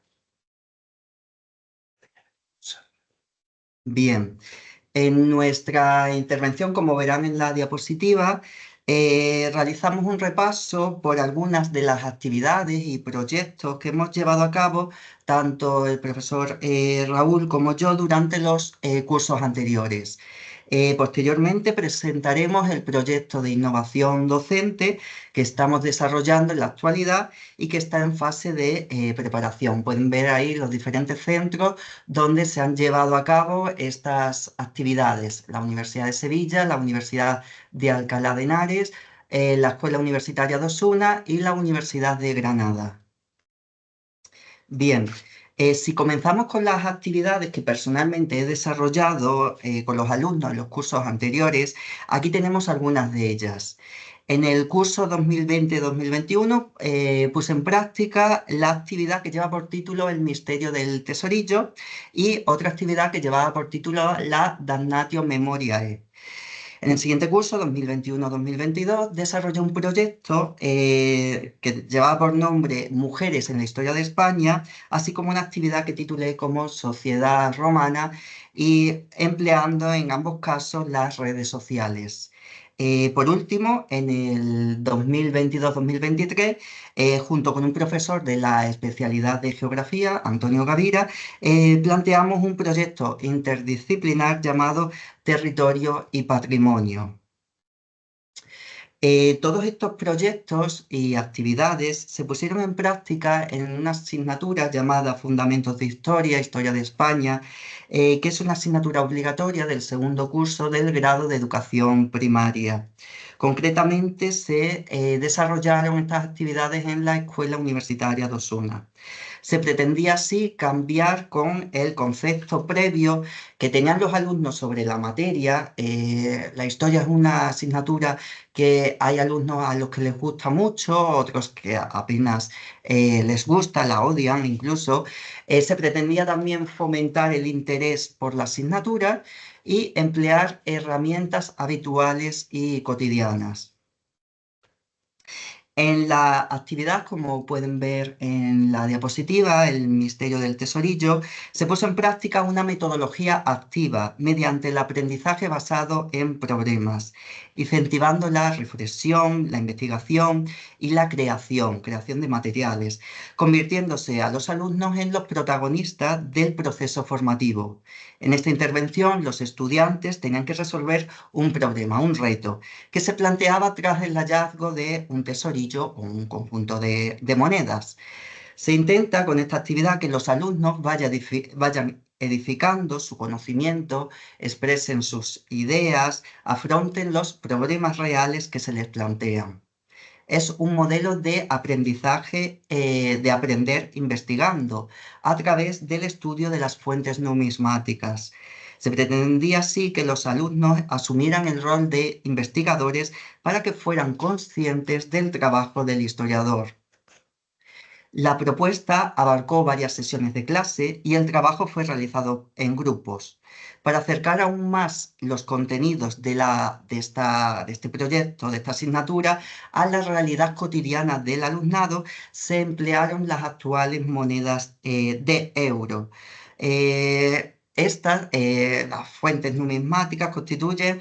Bien. En nuestra intervención, como verán en la diapositiva, realizamos un repaso por algunas de las actividades y proyectos que hemos llevado a cabo, tanto el profesor Raúl como yo, durante los cursos anteriores. Posteriormente presentaremos el proyecto de innovación docente que estamos desarrollando en la actualidad y que está en fase de preparación. Pueden ver ahí los diferentes centros donde se han llevado a cabo estas actividades: la Universidad de Sevilla, la Universidad de Alcalá de Henares, la Escuela Universitaria de Osuna y la Universidad de Granada. Bien, si comenzamos con las actividades que personalmente he desarrollado con los alumnos en los cursos anteriores, aquí tenemos algunas de ellas. En el curso 2020-2021 puse en práctica la actividad que lleva por título El misterio del tesorillo y otra actividad que llevaba por título la Damnatio Memoriae. En el siguiente curso, 2021-2022, desarrollé un proyecto que llevaba por nombre Mujeres en la Historia de España, así como una actividad que titulé como Sociedad Romana, y empleando en ambos casos las redes sociales. Por último, en el 2022-2023, junto con un profesor de la especialidad de Geografía, Antonio Gavira, planteamos un proyecto interdisciplinar llamado Territorio y Patrimonio. Todos estos proyectos y actividades se pusieron en práctica en una asignatura llamada Fundamentos de Historia, Historia de España, que es una asignatura obligatoria del segundo curso del grado de Educación Primaria. Concretamente, se desarrollaron estas actividades en la Escuela Universitaria de Osuna. Se pretendía así cambiar con el concepto previo que tenían los alumnos sobre la materia. La historia es una asignatura que hay alumnos a los que les gusta mucho, otros que apenas les gusta, la odian incluso. Se pretendía también fomentar el interés por la asignatura y emplear herramientas habituales y cotidianas. En la actividad, como pueden ver en la diapositiva, el misterio del tesorillo, se puso en práctica una metodología activa mediante el aprendizaje basado en problemas, incentivando la reflexión, la investigación y la creación de materiales, convirtiéndose a los alumnos en los protagonistas del proceso formativo. En esta intervención, los estudiantes tenían que resolver un problema, un reto, que se planteaba tras el hallazgo de un tesorillo o un conjunto de monedas. Se intenta con esta actividad que los alumnos vayan edificando su conocimiento, expresen sus ideas, afronten los problemas reales que se les plantean. Es un modelo de aprendizaje, de aprender investigando, a través del estudio de las fuentes numismáticas. Se pretendía así que los alumnos asumieran el rol de investigadores para que fueran conscientes del trabajo del historiador. La propuesta abarcó varias sesiones de clase y el trabajo fue realizado en grupos. Para acercar aún más los contenidos de este proyecto, de esta asignatura, a la realidad cotidiana del alumnado, se emplearon las actuales monedas de euro. Las fuentes numismáticas constituyen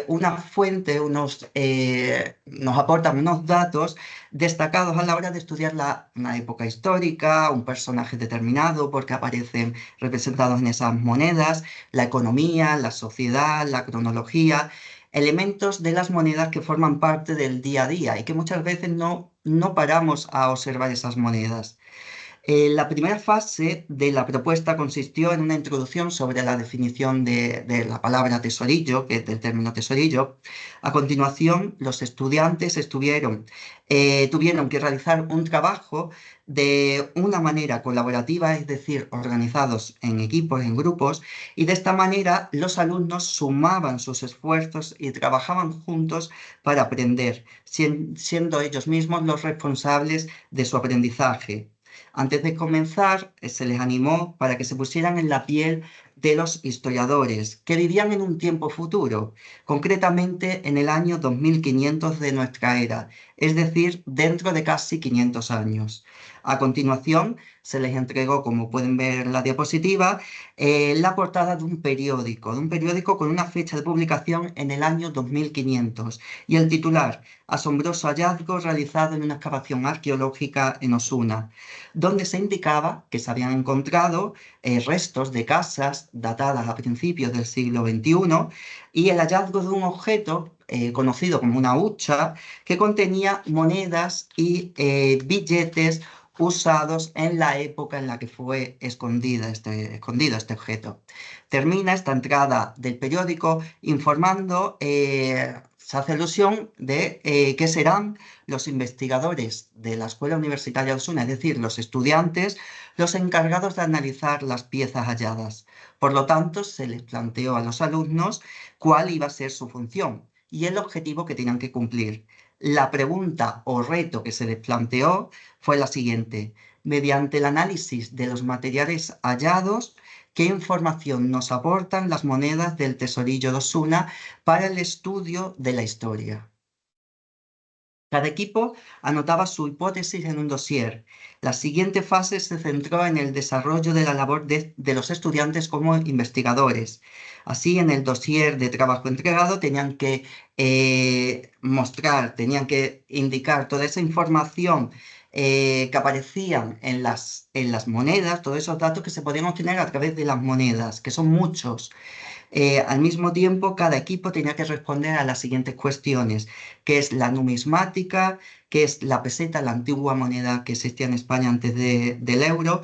una fuente, nos aportan unos datos destacados a la hora de estudiar una época histórica, un personaje determinado, porque aparecen representados en esas monedas, la economía, la sociedad, la cronología, elementos de las monedas que forman parte del día a día y que muchas veces no paramos a observar esas monedas. La primera fase de la propuesta consistió en una introducción sobre la definición de la palabra tesorillo, que es del término tesorillo. A continuación, los estudiantes tuvieron que realizar un trabajo de una manera colaborativa, es decir, organizados en equipos, en grupos, y de esta manera los alumnos sumaban sus esfuerzos y trabajaban juntos para aprender, siendo ellos mismos los responsables de su aprendizaje. Antes de comenzar, se les animó para que se pusieran en la piel de los historiadores que vivían en un tiempo futuro, concretamente en el año 2500 de nuestra era, es decir, dentro de casi 500 años. A continuación, se les entregó, como pueden ver en la diapositiva, la portada de un periódico con una fecha de publicación en el año 2500 y el titular: asombroso hallazgo realizado en una excavación arqueológica en Osuna, donde se indicaba que se habían encontrado restos de casas datadas a principios del siglo XXI y el hallazgo de un objeto conocido como una hucha que contenía monedas y billetes usados en la época en la que fue escondido este objeto. Termina esta entrada del periódico informando, se hace alusión de qué serán los investigadores de la Escuela Universitaria de Osuna, es decir, los estudiantes, los encargados de analizar las piezas halladas. Por lo tanto, se les planteó a los alumnos cuál iba a ser su función y el objetivo que tenían que cumplir. La pregunta o reto que se les planteó fue la siguiente: mediante el análisis de los materiales hallados, ¿qué información nos aportan las monedas del Tesorillo de Osuna para el estudio de la historia? Cada equipo anotaba su hipótesis en un dossier. La siguiente fase se centró en el desarrollo de la labor de los estudiantes como investigadores. Así, en el dossier de trabajo entregado tenían que tenían que indicar toda esa información que aparecían en las monedas, todos esos datos que se podían obtener a través de las monedas, que son muchos. Al mismo tiempo, cada equipo tenía que responder a las siguientes cuestiones: ¿qué es la numismática? ¿Qué es la peseta, la antigua moneda que existía en España antes del euro?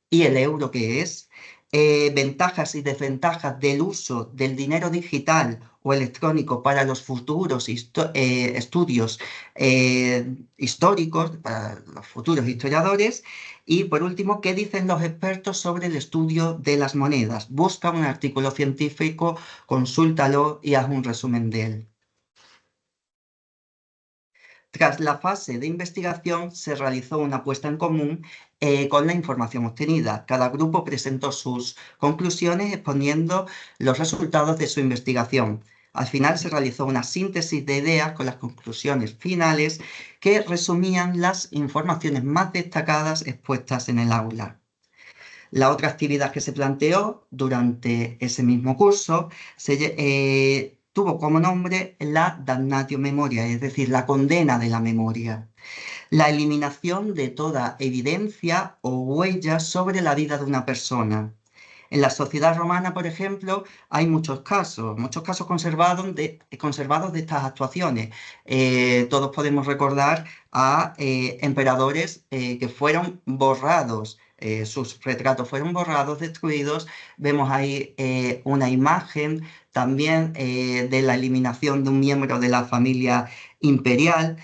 ¿Y el euro qué es? Ventajas y desventajas del uso del dinero digital o electrónico para los futuros estudios históricos, para los futuros historiadores. Y por último, ¿qué dicen los expertos sobre el estudio de las monedas? Busca un artículo científico, consúltalo y haz un resumen de él. Tras la fase de investigación, se realizó una puesta en común con la información obtenida. Cada grupo presentó sus conclusiones exponiendo los resultados de su investigación. Al final se realizó una síntesis de ideas con las conclusiones finales que resumían las informaciones más destacadas expuestas en el aula. La otra actividad que se planteó durante ese mismo curso tuvo como nombre la damnatio memoriae, es decir, la condena de la memoria, la eliminación de toda evidencia o huella sobre la vida de una persona. En la sociedad romana, por ejemplo, hay muchos casos conservados de estas actuaciones. Todos podemos recordar a emperadores que fueron borrados, sus retratos fueron borrados, destruidos. Vemos ahí una imagen también de la eliminación de un miembro de la familia imperial.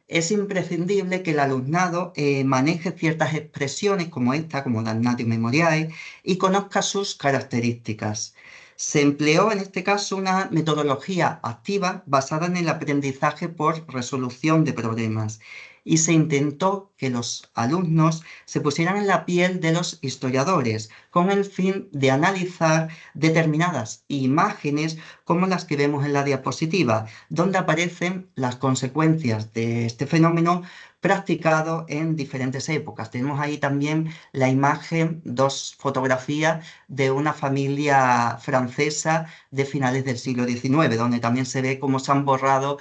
Es imprescindible que el alumnado maneje ciertas expresiones como esta, como damnatio memoriae, y conozca sus características. Se empleó en este caso una metodología activa basada en el aprendizaje por resolución de problemas y se intentó que los alumnos se pusieran en la piel de los historiadores con el fin de analizar determinadas imágenes como las que vemos en la diapositiva, donde aparecen las consecuencias de este fenómeno practicado en diferentes épocas. Tenemos ahí también la imagen, dos fotografías de una familia francesa de finales del siglo XIX, donde también se ve cómo se ha borrado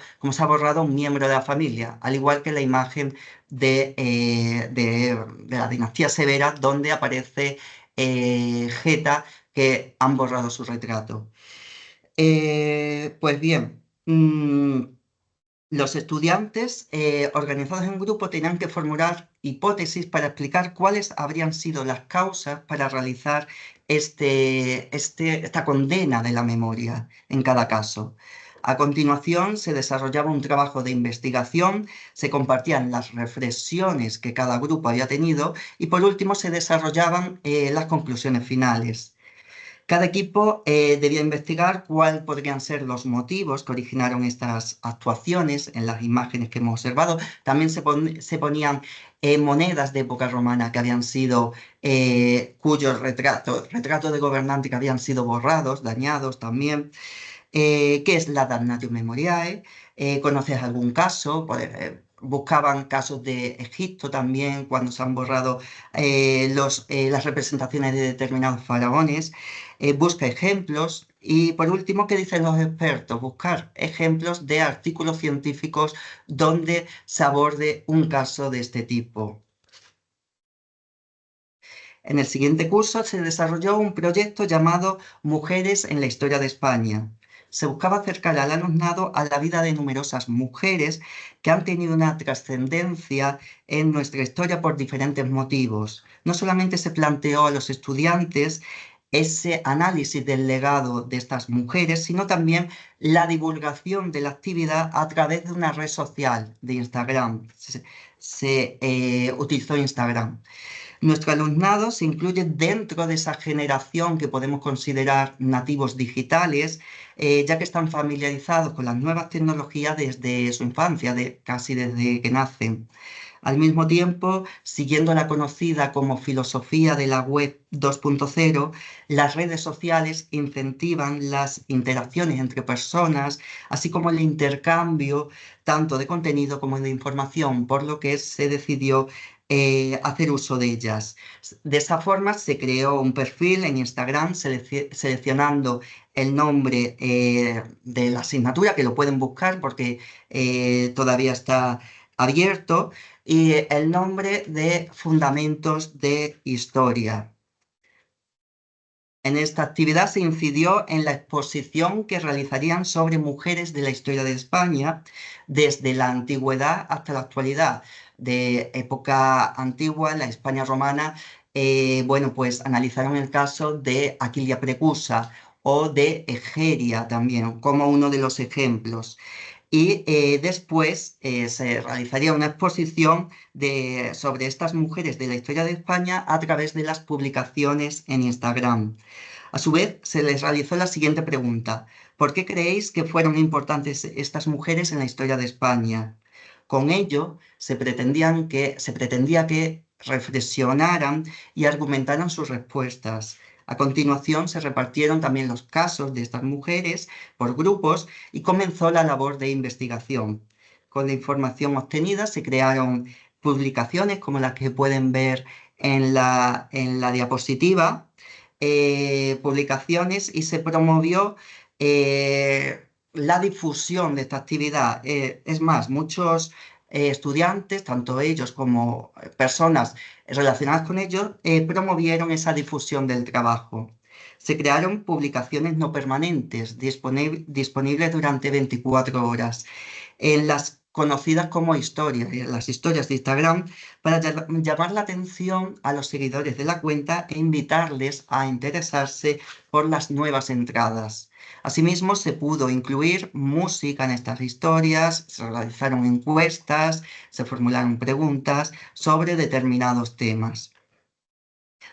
un miembro de la familia, al igual que la imagen de la dinastía Severa, donde aparece Geta, que han borrado su retrato. Pues bien, los estudiantes organizados en grupo tenían que formular hipótesis para explicar cuáles habrían sido las causas para realizar esta condena de la memoria en cada caso. A continuación se desarrollaba un trabajo de investigación, se compartían las reflexiones que cada grupo había tenido y por último se desarrollaban las conclusiones finales. Cada equipo debía investigar cuáles podrían ser los motivos que originaron estas actuaciones en las imágenes que hemos observado. También se ponían monedas de época romana que habían sido, cuyos retratos de gobernantes que habían sido borrados, dañados también. ¿Qué es la damnatio memoriae? ¿Conoces algún caso? Buscaban casos de Egipto también, cuando se han borrado las representaciones de determinados faraones. Busca ejemplos. Y por último, ¿qué dicen los expertos? Buscar ejemplos de artículos científicos donde se aborde un caso de este tipo. En el siguiente curso se desarrolló un proyecto llamado Mujeres en la Historia de España. Se buscaba acercar al alumnado a la vida de numerosas mujeres que han tenido una trascendencia en nuestra historia por diferentes motivos. No solamente se planteó a los estudiantes ese análisis del legado de estas mujeres, sino también la divulgación de la actividad a través de una red social de Instagram. Se utilizó Instagram. Nuestro alumnado se incluye dentro de esa generación que podemos considerar nativos digitales, ya que están familiarizados con las nuevas tecnologías desde su infancia, casi desde que nacen. Al mismo tiempo, siguiendo la conocida como filosofía de la web 2.0, las redes sociales incentivan las interacciones entre personas, así como el intercambio tanto de contenido como de información, por lo que se decidió hacer uso de ellas. De esa forma se creó un perfil en Instagram seleccionando el nombre de la asignatura, que lo pueden buscar porque todavía está abierto, y el nombre de Fundamentos de Historia. En esta actividad se incidió en la exposición que realizarían sobre mujeres de la historia de España desde la antigüedad hasta la actualidad. De época antigua, la España romana, bueno, pues analizaron el caso de Aquilia Precusa o de Egeria también, como uno de los ejemplos. Y después se realizaría una exposición sobre estas mujeres de la historia de España a través de las publicaciones en Instagram. A su vez, se les realizó la siguiente pregunta: ¿por qué creéis que fueron importantes estas mujeres en la historia de España? Con ello, se pretendía que reflexionaran y argumentaran sus respuestas. A continuación, se repartieron también los casos de estas mujeres por grupos y comenzó la labor de investigación. Con la información obtenida se crearon publicaciones como las que pueden ver en la diapositiva, publicaciones, y se promovió la difusión de esta actividad. Es más, muchos estudiantes, tanto ellos como personas relacionadas con ellos, promovieron esa difusión del trabajo. Se crearon publicaciones no permanentes, disponibles durante 24 horas, en las conocidas como historias, las historias de Instagram, para llamar la atención a los seguidores de la cuenta e invitarles a interesarse por las nuevas entradas. Asimismo, se pudo incluir música en estas historias, se realizaron encuestas, se formularon preguntas sobre determinados temas.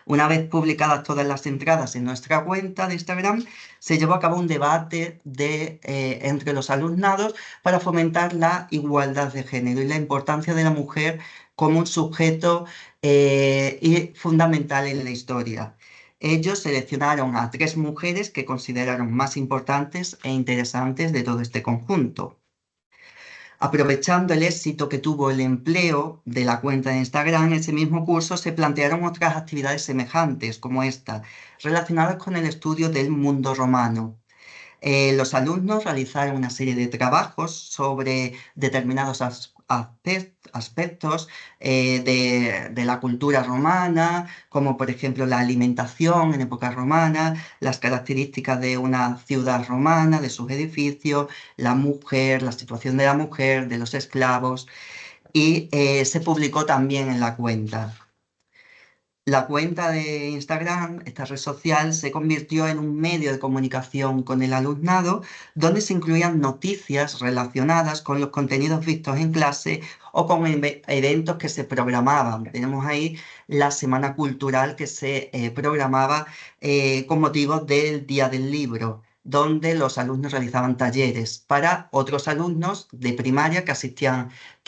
Una vez publicadas todas las entradas en nuestra cuenta de Instagram, se llevó a cabo un debate entre los alumnados para fomentar la igualdad de género y la importancia de la mujer como un sujeto fundamental en la historia. Ellos seleccionaron a 3 mujeres que consideraron más importantes e interesantes de todo este conjunto. Aprovechando el éxito que tuvo el empleo de la cuenta de Instagram, en ese mismo curso se plantearon otras actividades semejantes como esta, relacionadas con el estudio del mundo romano. Los alumnos realizaron una serie de trabajos sobre determinados aspectos de la cultura romana, como por ejemplo la alimentación en época romana, las características de una ciudad romana, de sus edificios, la mujer, la situación de la mujer, de los esclavos, y se publicó también en la cuenta. La cuenta de Instagram, esta red social, se convirtió en un medio de comunicación con el alumnado, donde se incluían noticias relacionadas con los contenidos vistos en clase o con eventos que se programaban. Tenemos ahí la semana cultural que se programaba con motivo del Día del Libro, donde los alumnos realizaban talleres para otros alumnos de primaria que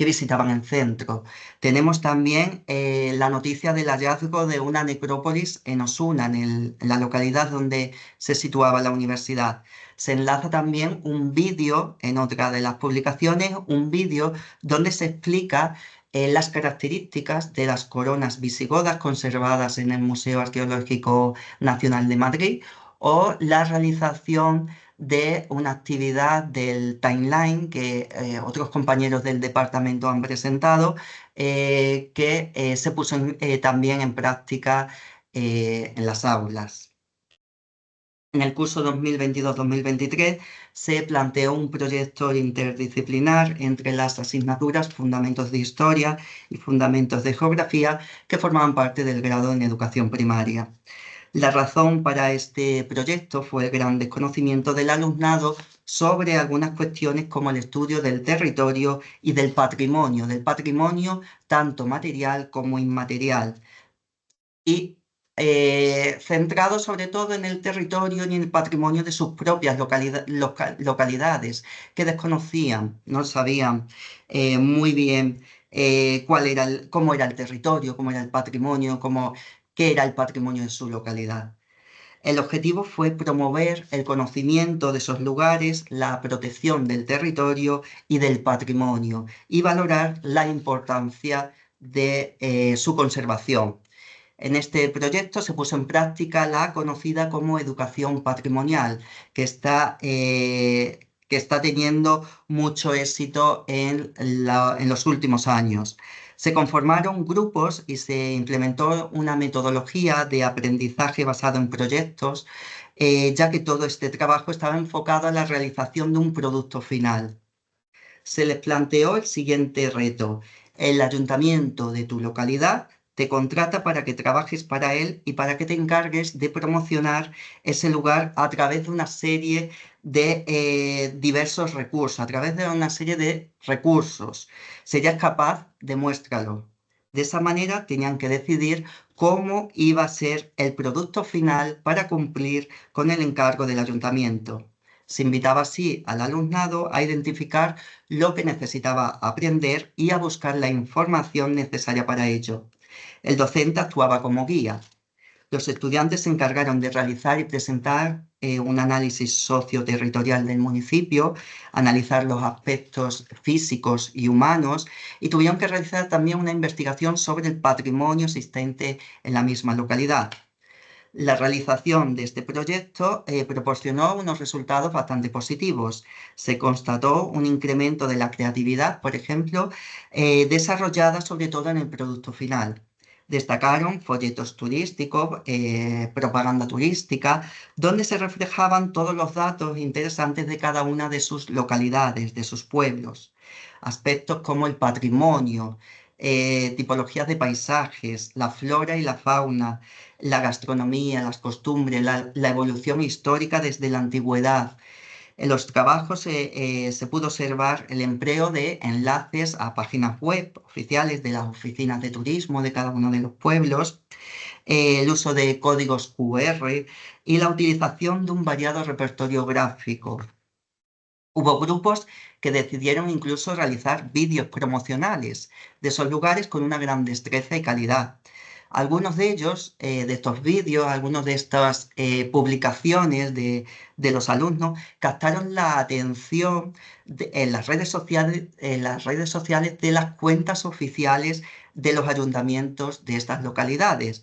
visitaban el centro. Tenemos también la noticia del hallazgo de una necrópolis en Osuna, en la localidad donde se situaba la universidad. Se enlaza también un vídeo en otra de las publicaciones, un vídeo donde se explica las características de las coronas visigodas conservadas en el Museo Arqueológico Nacional de Madrid o la realización de una actividad del timeline que otros compañeros del departamento han presentado, que se puso también en práctica en las aulas. En el curso 2022-2023 se planteó un proyecto interdisciplinar entre las asignaturas Fundamentos de Historia y Fundamentos de Geografía que formaban parte del grado en Educación Primaria. La razón para este proyecto fue el gran desconocimiento del alumnado sobre algunas cuestiones como el estudio del territorio y del patrimonio tanto material como inmaterial. Y centrado sobre todo en el territorio y en el patrimonio de sus propias localidades, que desconocían, no sabían muy bien cómo era el territorio, cómo era el patrimonio, qué era el patrimonio de su localidad. El objetivo fue promover el conocimiento de esos lugares, la protección del territorio y del patrimonio y valorar la importancia de su conservación. En este proyecto se puso en práctica la conocida como educación patrimonial, que está teniendo mucho éxito en los últimos años. Se conformaron grupos y se implementó una metodología de aprendizaje basado en proyectos, ya que todo este trabajo estaba enfocado a la realización de un producto final. Se les planteó el siguiente reto: el ayuntamiento de tu localidad te contrata para que trabajes para él y para que te encargues de promocionar ese lugar a través de una serie de diversos recursos, a través de una serie de recursos. ¿Serías capaz? Demuéstralo. De esa manera tenían que decidir cómo iba a ser el producto final para cumplir con el encargo del ayuntamiento. Se invitaba así al alumnado a identificar lo que necesitaba aprender y a buscar la información necesaria para ello. El docente actuaba como guía. Los estudiantes se encargaron de realizar y presentar un análisis socioterritorial del municipio, analizar los aspectos físicos y humanos y tuvieron que realizar también una investigación sobre el patrimonio existente en la misma localidad. La realización de este proyecto proporcionó unos resultados bastante positivos. Se constató un incremento de la creatividad, por ejemplo, desarrollada sobre todo en el producto final. Destacaron folletos turísticos, propaganda turística, donde se reflejaban todos los datos interesantes de cada una de sus localidades, de sus pueblos. Aspectos como el patrimonio, tipologías de paisajes, la flora y la fauna, la gastronomía, las costumbres, la evolución histórica desde la antigüedad. En los trabajos se pudo observar el empleo de enlaces a páginas web oficiales de las oficinas de turismo de cada uno de los pueblos, el uso de códigos QR y la utilización de un variado repertorio gráfico. Hubo grupos que decidieron incluso realizar vídeos promocionales de esos lugares con una gran destreza y calidad. Algunos de ellos, de estos vídeos, algunas de estas publicaciones de los alumnos, captaron la atención en las redes sociales de las cuentas oficiales de los ayuntamientos de estas localidades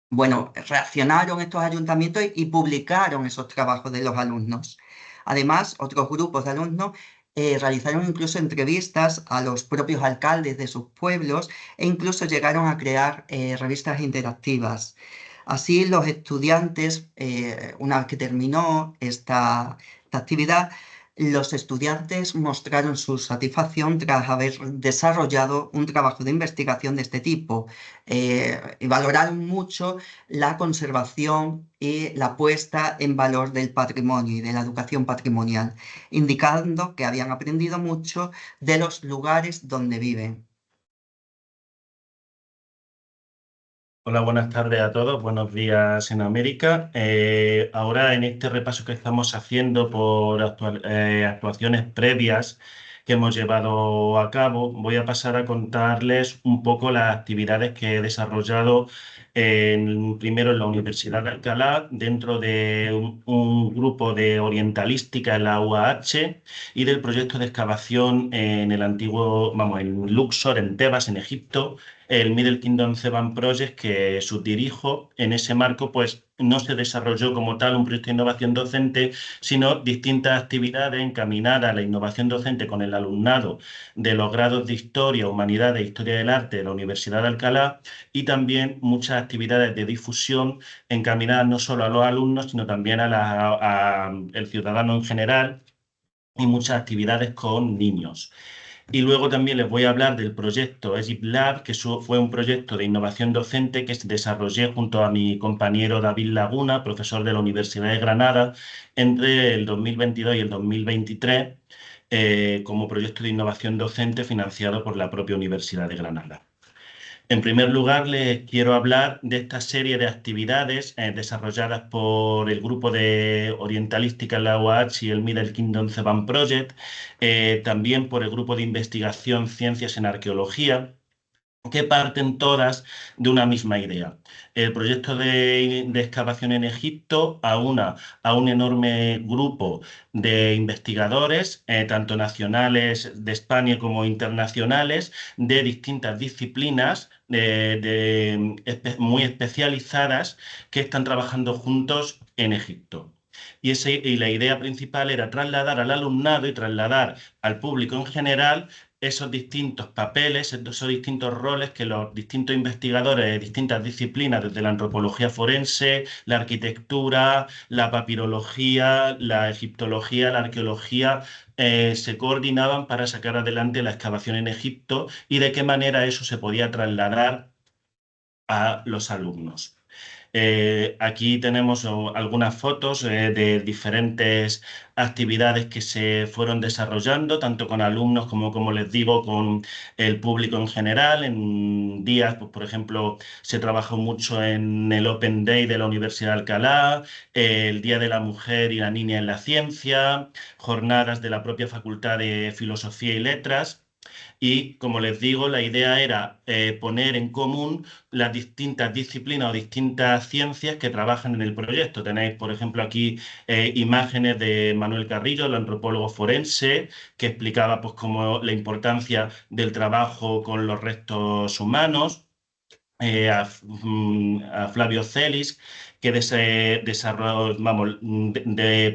bueno, reaccionaron estos ayuntamientos y publicaron esos trabajos de los alumnos. Además, otros grupos de alumnos realizaron incluso entrevistas a los propios alcaldes de sus pueblos e incluso llegaron a crear revistas interactivas. Así, los estudiantes, una vez que terminó esta actividad, los estudiantes mostraron su satisfacción tras haber desarrollado un trabajo de investigación de este tipo y valoraron mucho la conservación y la puesta en valor del patrimonio y de la educación patrimonial, indicando que habían aprendido mucho de los lugares donde viven. Hola, buenas tardes a todos. Buenos días en América. Ahora en este repaso que estamos haciendo por actuaciones previas que hemos llevado a cabo, voy a pasar a contarles un poco las actividades que he desarrollado primero en la Universidad de Alcalá, dentro de un grupo de orientalística en la UAH y del proyecto de excavación en el antiguo, en Luxor, en Tebas, en Egipto, el Middle Kingdom Theban Project, que subdirijo. En ese marco, pues no se desarrolló como tal un proyecto de innovación docente, sino distintas actividades encaminadas a la innovación docente con el alumnado de los grados de Historia, Humanidades e Historia del Arte de la Universidad de Alcalá, y también muchas actividades de difusión encaminadas no solo a los alumnos, sino también al ciudadano en general, y muchas actividades con niños. Y luego también les voy a hablar del proyecto Egypt Lab, que fue un proyecto de innovación docente que desarrollé junto a mi compañero David Laguna, profesor de la Universidad de Granada, entre el 2022 y el 2023, como proyecto de innovación docente financiado por la propia Universidad de Granada. En primer lugar, les quiero hablar de esta serie de actividades desarrolladas por el grupo de orientalística en la UAH y el Middle Kingdom Theban Project, también por el grupo de investigación Ciencias en Arqueología, que parten todas de una misma idea. El proyecto de excavación en Egipto aúna a un enorme grupo de investigadores, tanto nacionales de España como internacionales, de distintas disciplinas muy especializadas, que están trabajando juntos en Egipto. Y la idea principal era trasladar al alumnado y trasladar al público en general esos distintos papeles, esos distintos roles que los distintos investigadores de distintas disciplinas, desde la antropología forense, la arquitectura, la papirología, la egiptología, la arqueología, se coordinaban para sacar adelante la excavación en Egipto, y de qué manera eso se podía trasladar a los alumnos. Aquí tenemos algunas fotos de diferentes actividades que se fueron desarrollando, tanto con alumnos como les digo, con el público en general. En días, pues, por ejemplo, se trabajó mucho en el Open Day de la Universidad de Alcalá, el Día de la Mujer y la Niña en la Ciencia, jornadas de la propia Facultad de Filosofía y Letras. Y, como les digo, la idea era poner en común las distintas disciplinas o distintas ciencias que trabajan en el proyecto. Tenéis, por ejemplo, aquí imágenes de Manuel Carrillo, el antropólogo forense, que explicaba pues, cómo la importancia del trabajo con los restos humanos. A Flavio Celis, que de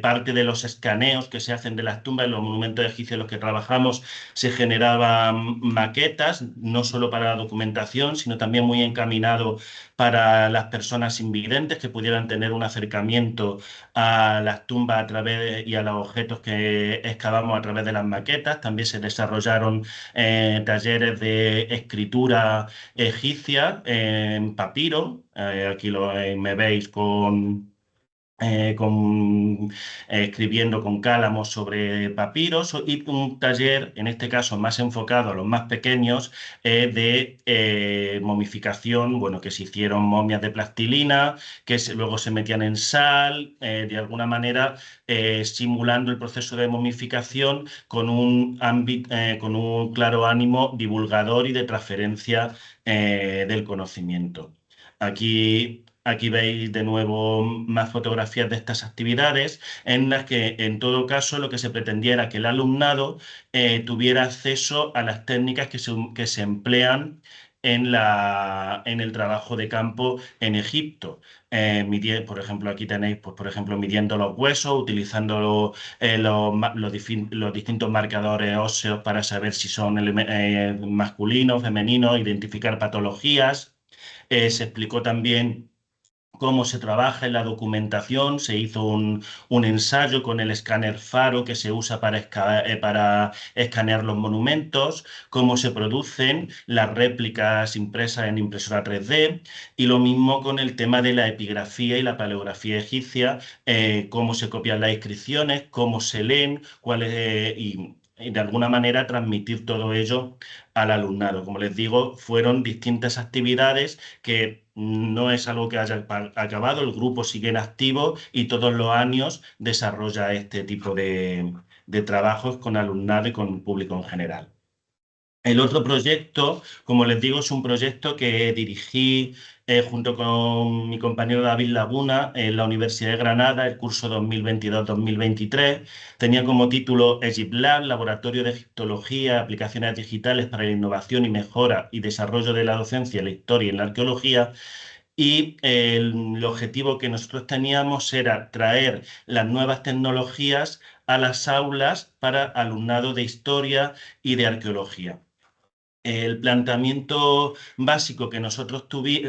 parte de los escaneos que se hacen de las tumbas en los monumentos egipcios en los que trabajamos, se generaban maquetas, no solo para la documentación, sino también muy encaminado para las personas invidentes que pudieran tener un acercamiento a las tumbas y a los objetos que excavamos a través de las maquetas. También se desarrollaron talleres de escritura egipcia en papiro. Aquí me veis con escribiendo con cálamos sobre papiros, y un taller, en este caso más enfocado a los más pequeños, de momificación, bueno, que se hicieron momias de plastilina, que luego se metían en sal, de alguna manera simulando el proceso de momificación con con un claro ánimo divulgador y de transferencia del conocimiento. Aquí veis de nuevo más fotografías de estas actividades, en las que en todo caso lo que se pretendía era que el alumnado tuviera acceso a las técnicas que se emplean en el trabajo de campo en Egipto. Por ejemplo, aquí tenéis, pues, por ejemplo, midiendo los huesos, utilizando los distintos marcadores óseos para saber si son masculinos, femeninos, identificar patologías. Se explicó también cómo se trabaja en la documentación. Se hizo un ensayo con el escáner Faro que se usa para escanear los monumentos, cómo se producen las réplicas impresas en impresora 3D, y lo mismo con el tema de la epigrafía y la paleografía egipcia, cómo se copian las inscripciones, cómo se leen, y de alguna manera transmitir todo ello al alumnado. Como les digo, fueron distintas actividades que no es algo que haya acabado, el grupo sigue en activo y todos los años desarrolla este tipo de trabajos con alumnado y con público en general. El otro proyecto, como les digo, es un proyecto que dirigí junto con mi compañero David Laguna en la Universidad de Granada, el curso 2022-2023. Tenía como título EgyptLab, Laboratorio de Egiptología, Aplicaciones Digitales para la Innovación y Mejora y Desarrollo de la Docencia, la Historia y la Arqueología. Y el objetivo que nosotros teníamos era traer las nuevas tecnologías a las aulas para alumnado de historia y de arqueología. El planteamiento básico que nosotros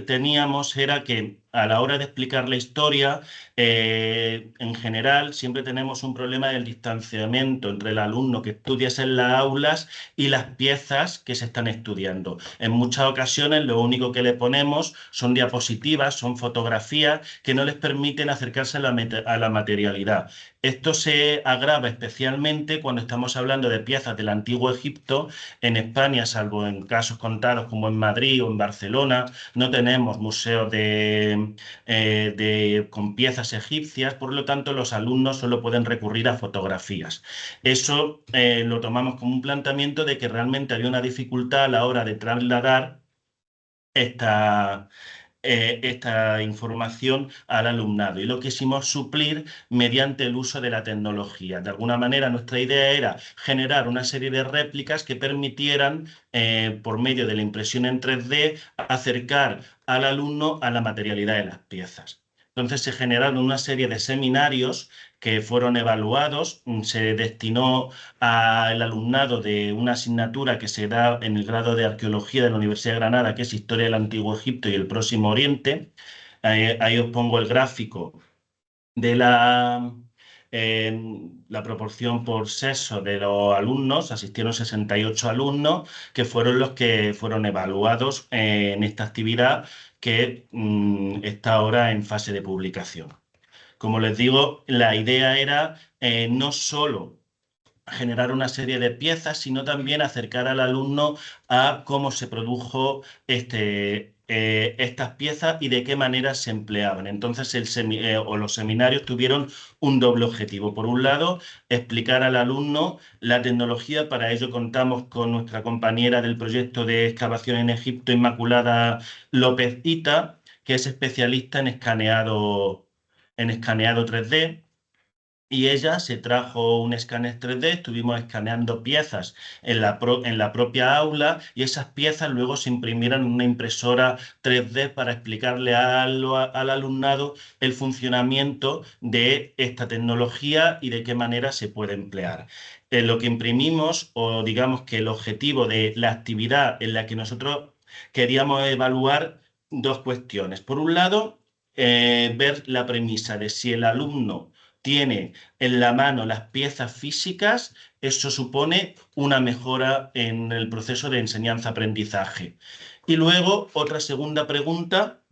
teníamos era que a la hora de explicar la historia, en general, siempre tenemos un problema del distanciamiento entre el alumno que estudia en las aulas y las piezas que se están estudiando. En muchas ocasiones lo único que le ponemos son diapositivas, son fotografías que no les permiten acercarse a la materialidad. Esto se agrava especialmente cuando estamos hablando de piezas del Antiguo Egipto. En España, salvo en casos contados como en Madrid o en Barcelona, no tenemos museos con piezas egipcias, por lo tanto los alumnos solo pueden recurrir a fotografías. Eso lo tomamos como un planteamiento de que realmente había una dificultad a la hora de trasladar esta información al alumnado, y lo quisimos suplir mediante el uso de la tecnología. De alguna manera, nuestra idea era generar una serie de réplicas que permitieran, por medio de la impresión en 3D, acercar al alumno a la materialidad de las piezas. Entonces se generaron una serie de seminarios que fueron evaluados. Se destinó al alumnado de una asignatura que se da en el grado de Arqueología de la Universidad de Granada, que es Historia del Antiguo Egipto y el Próximo Oriente. Ahí os pongo el gráfico de la proporción por sexo de los alumnos. Asistieron 68 alumnos, que fueron los que fueron evaluados en esta actividad, que está ahora en fase de publicación. Como les digo, la idea era no solo generar una serie de piezas, sino también acercar al alumno a cómo se produjo estas piezas y de qué manera se empleaban. Entonces, los seminarios tuvieron un doble objetivo. Por un lado, explicar al alumno la tecnología. Para ello contamos con nuestra compañera del proyecto de excavación en Egipto, Inmaculada López Ita, que es especialista en escaneado 3D. Y ella se trajo un escáner 3D, estuvimos escaneando piezas en la propia aula, y esas piezas luego se imprimieron en una impresora 3D para explicarle al alumnado el funcionamiento de esta tecnología y de qué manera se puede emplear. Lo que imprimimos, o digamos que el objetivo de la actividad en la que nosotros queríamos evaluar dos cuestiones. Por un lado, ver la premisa de si el alumno tiene en la mano las piezas físicas, eso supone una mejora en el proceso de enseñanza-aprendizaje. Y luego, otra segunda pregunta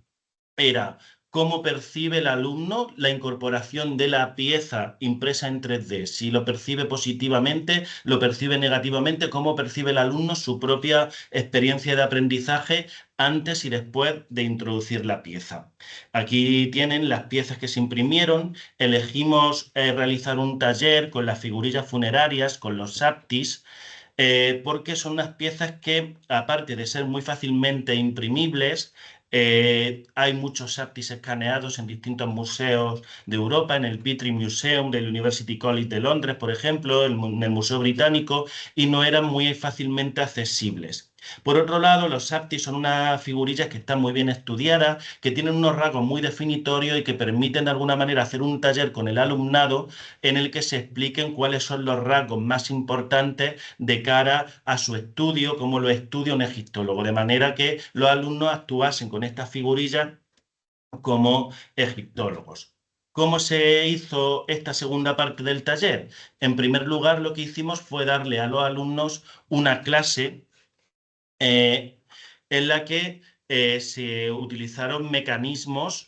era cómo percibe el alumno la incorporación de la pieza impresa en 3D. Si lo percibe positivamente, lo percibe negativamente, cómo percibe el alumno su propia experiencia de aprendizaje antes y después de introducir la pieza. Aquí tienen las piezas que se imprimieron. Elegimos realizar un taller con las figurillas funerarias, con los SAPTIS, porque son unas piezas que, aparte de ser muy fácilmente imprimibles, hay muchos SAPTIS escaneados en distintos museos de Europa, en el Petrie Museum del University College de Londres, por ejemplo, en el Museo Británico, y no eran muy fácilmente accesibles. Por otro lado, los SAPTIS son unas figurillas que están muy bien estudiadas, que tienen unos rasgos muy definitorios y que permiten de alguna manera hacer un taller con el alumnado en el que se expliquen cuáles son los rasgos más importantes de cara a su estudio, cómo lo estudia un egiptólogo, de manera que los alumnos actuasen con estas figurillas como egiptólogos. ¿Cómo se hizo esta segunda parte del taller? En primer lugar, lo que hicimos fue darle a los alumnos una clase en la que se utilizaron mecanismos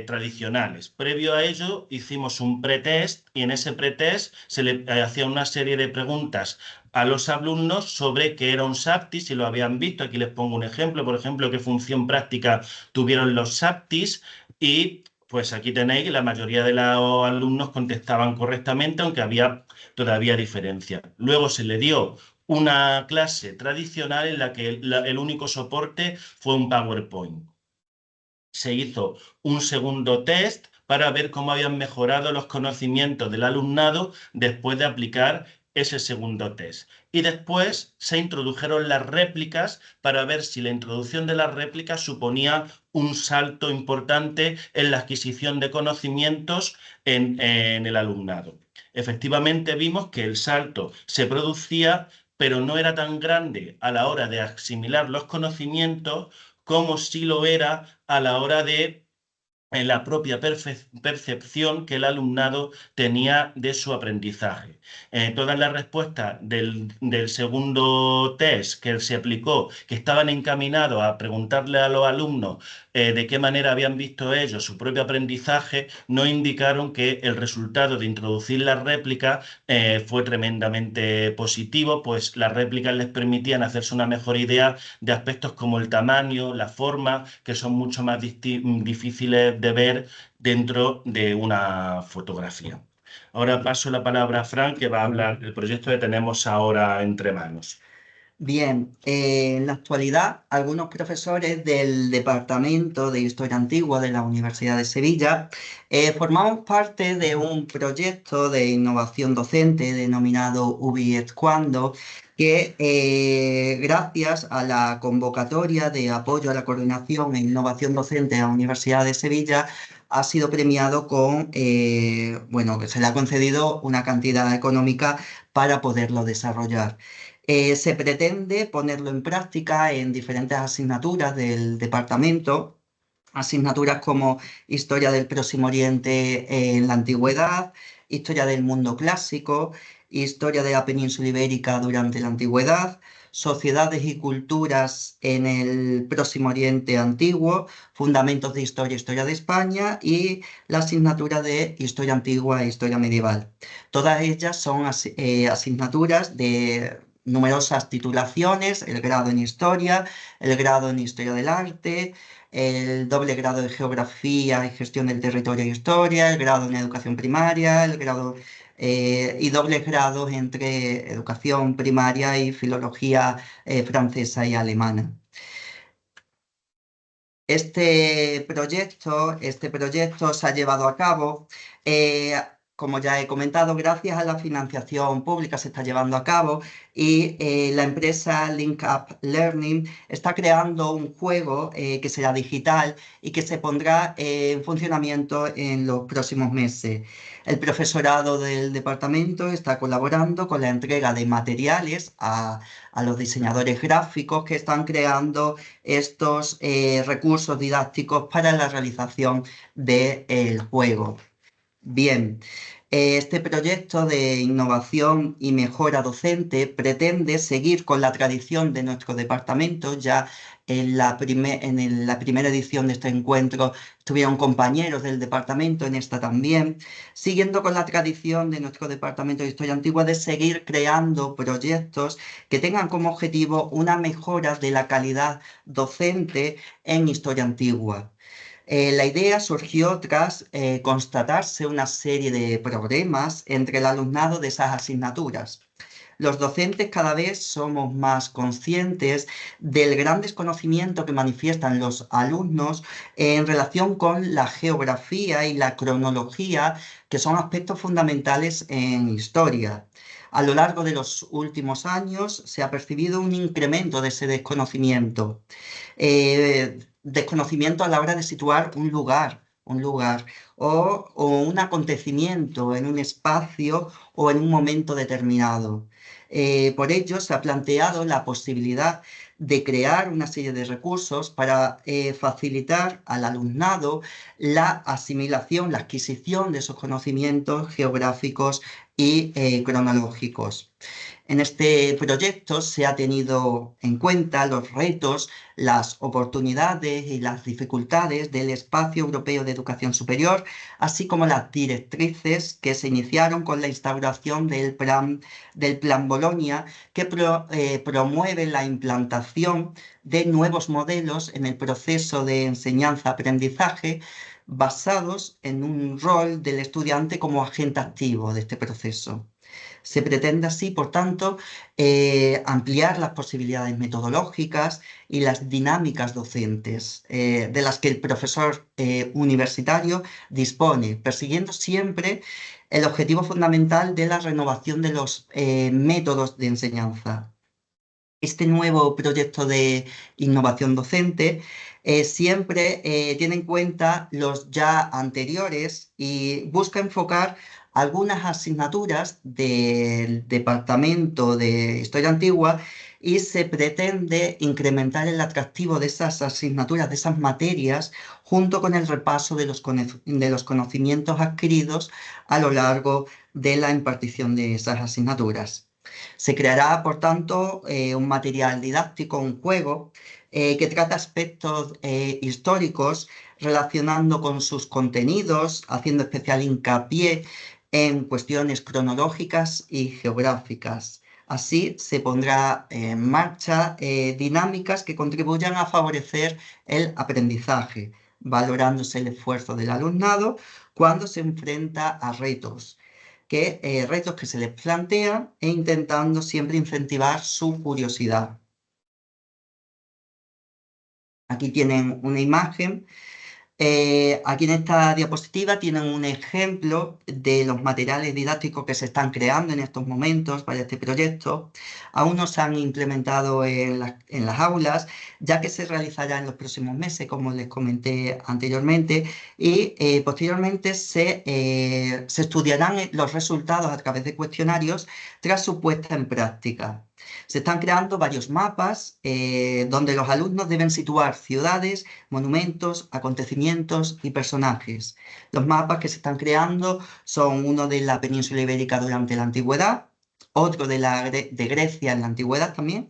tradicionales. Previo a ello hicimos un pretest y en ese pretest se le hacía una serie de preguntas a los alumnos sobre qué era un SAPTIS, si lo habían visto. Aquí les pongo un ejemplo, por ejemplo, qué función práctica tuvieron los SAPTIS, y pues aquí tenéis que la mayoría de los alumnos contestaban correctamente, aunque había todavía diferencia. Luego se le dio una clase tradicional en la que el único soporte fue un PowerPoint. Se hizo un segundo test para ver cómo habían mejorado los conocimientos del alumnado después de aplicar ese segundo test. Y después se introdujeron las réplicas para ver si la introducción de las réplicas suponía un salto importante en la adquisición de conocimientos en el alumnado. Efectivamente vimos que el salto se producía, pero no era tan grande a la hora de asimilar los conocimientos como si lo era a la hora de la propia percepción que el alumnado tenía de su aprendizaje. Todas las respuestas del segundo test que se aplicó, que estaban encaminados a preguntarle a los alumnos de qué manera habían visto ellos su propio aprendizaje, no indicaron que el resultado de introducir las réplicas fue tremendamente positivo, pues las réplicas les permitían hacerse una mejor idea de aspectos como el tamaño, la forma, que son mucho más difíciles de ver dentro de una fotografía. Ahora paso la palabra a Fran, que va a hablar del proyecto que tenemos ahora entre manos. Bien, en la actualidad, algunos profesores del Departamento de Historia Antigua de la Universidad de Sevilla formamos parte de un proyecto de innovación docente denominado Ubi et Quando, que gracias a la convocatoria de apoyo a la coordinación e innovación docente de la Universidad de Sevilla ha sido premiado con, bueno, que se le ha concedido una cantidad económica para poderlo desarrollar. Se pretende ponerlo en práctica en diferentes asignaturas del departamento, asignaturas como Historia del Próximo Oriente en la Antigüedad, Historia del Mundo Clásico, Historia de la Península Ibérica durante la Antigüedad, Sociedades y Culturas en el Próximo Oriente Antiguo, Fundamentos de Historia, Historia de España y la asignatura de Historia Antigua e Historia Medieval. Todas ellas son asignaturas de numerosas titulaciones: el grado en Historia, el grado en Historia del Arte, el doble grado de Geografía y Gestión del Territorio e Historia, el grado en Educación Primaria, el grado y dobles grados entre Educación Primaria y Filología francesa y alemana. Este proyecto se ha llevado a cabo, como ya he comentado, gracias a la financiación pública se está llevando a cabo, y la empresa Link Up Learning está creando un juego que será digital y que se pondrá en funcionamiento en los próximos meses. El profesorado del departamento está colaborando con la entrega de materiales a los diseñadores gráficos que están creando estos recursos didácticos para la realización del juego. Bien, Este proyecto de innovación y mejora docente pretende seguir con la tradición de nuestro departamento. Ya en la primera edición de este encuentro estuvieron compañeros del departamento, en esta también, siguiendo con la tradición de nuestro departamento de Historia Antigua de seguir creando proyectos que tengan como objetivo una mejora de la calidad docente en Historia Antigua. La idea surgió tras constatarse una serie de problemas entre el alumnado de esas asignaturas. Los docentes cada vez somos más conscientes del gran desconocimiento que manifiestan los alumnos en relación con la geografía y la cronología, que son aspectos fundamentales en historia. A lo largo de los últimos años se ha percibido un incremento de ese desconocimiento. Desconocimiento a la hora de situar un lugar o un acontecimiento en un espacio o en un momento determinado. Por ello, se ha planteado la posibilidad de crear una serie de recursos para facilitar al alumnado la asimilación, la adquisición de esos conocimientos geográficos y cronológicos. En este proyecto se ha tenido en cuenta los retos, las oportunidades y las dificultades del Espacio Europeo de Educación Superior, así como las directrices que se iniciaron con la instauración del Plan Bolonia, que promueve la implantación de nuevos modelos en el proceso de enseñanza-aprendizaje basados en un rol del estudiante como agente activo de este proceso. Se pretende así, por tanto, ampliar las posibilidades metodológicas y las dinámicas docentes de las que el profesor universitario dispone, persiguiendo siempre el objetivo fundamental de la renovación de los métodos de enseñanza. Este nuevo proyecto de innovación docente siempre tiene en cuenta los ya anteriores y busca enfocar algunas asignaturas del Departamento de Historia Antigua y se pretende incrementar el atractivo de esas asignaturas, de esas materias, junto con el repaso de los conocimientos adquiridos a lo largo de la impartición de esas asignaturas. Se creará, por tanto, un material didáctico, un juego, que trata aspectos históricos relacionando con sus contenidos, haciendo especial hincapié en cuestiones cronológicas y geográficas. Así se pondrá en marcha dinámicas que contribuyan a favorecer el aprendizaje, valorándose el esfuerzo del alumnado cuando se enfrenta a retos que se les plantean e intentando siempre incentivar su curiosidad. Aquí tienen una imagen. Aquí en esta diapositiva tienen un ejemplo de los materiales didácticos que se están creando en estos momentos para este proyecto. Aún no se han implementado en las aulas, ya que se realizará en los próximos meses, como les comenté anteriormente, y posteriormente se estudiarán los resultados a través de cuestionarios tras su puesta en práctica. Se están creando varios mapas donde los alumnos deben situar ciudades, monumentos, acontecimientos y personajes. Los mapas que se están creando son uno de la península ibérica durante la antigüedad, otro de Grecia en la antigüedad también,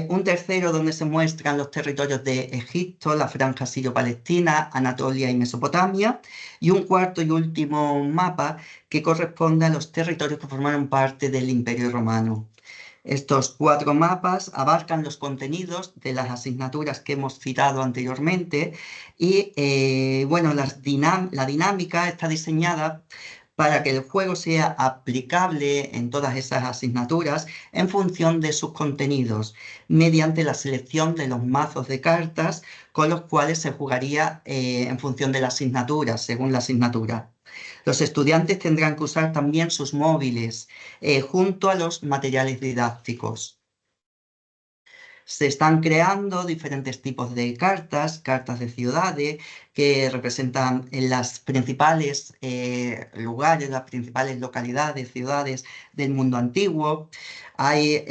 un tercero donde se muestran los territorios de Egipto, la franja sirio-palestina, Anatolia y Mesopotamia, y un cuarto y último mapa que corresponde a los territorios que formaron parte del Imperio Romano. Estos 4 mapas abarcan los contenidos de las asignaturas que hemos citado anteriormente y bueno, la dinámica está diseñada para que el juego sea aplicable en todas esas asignaturas en función de sus contenidos, mediante la selección de los mazos de cartas con los cuales se jugaría en función de la asignatura, según la asignatura. Los estudiantes tendrán que usar también sus móviles junto a los materiales didácticos. Se están creando diferentes tipos de cartas de ciudades que representan en las principales lugares, las principales localidades, ciudades del mundo antiguo. Hay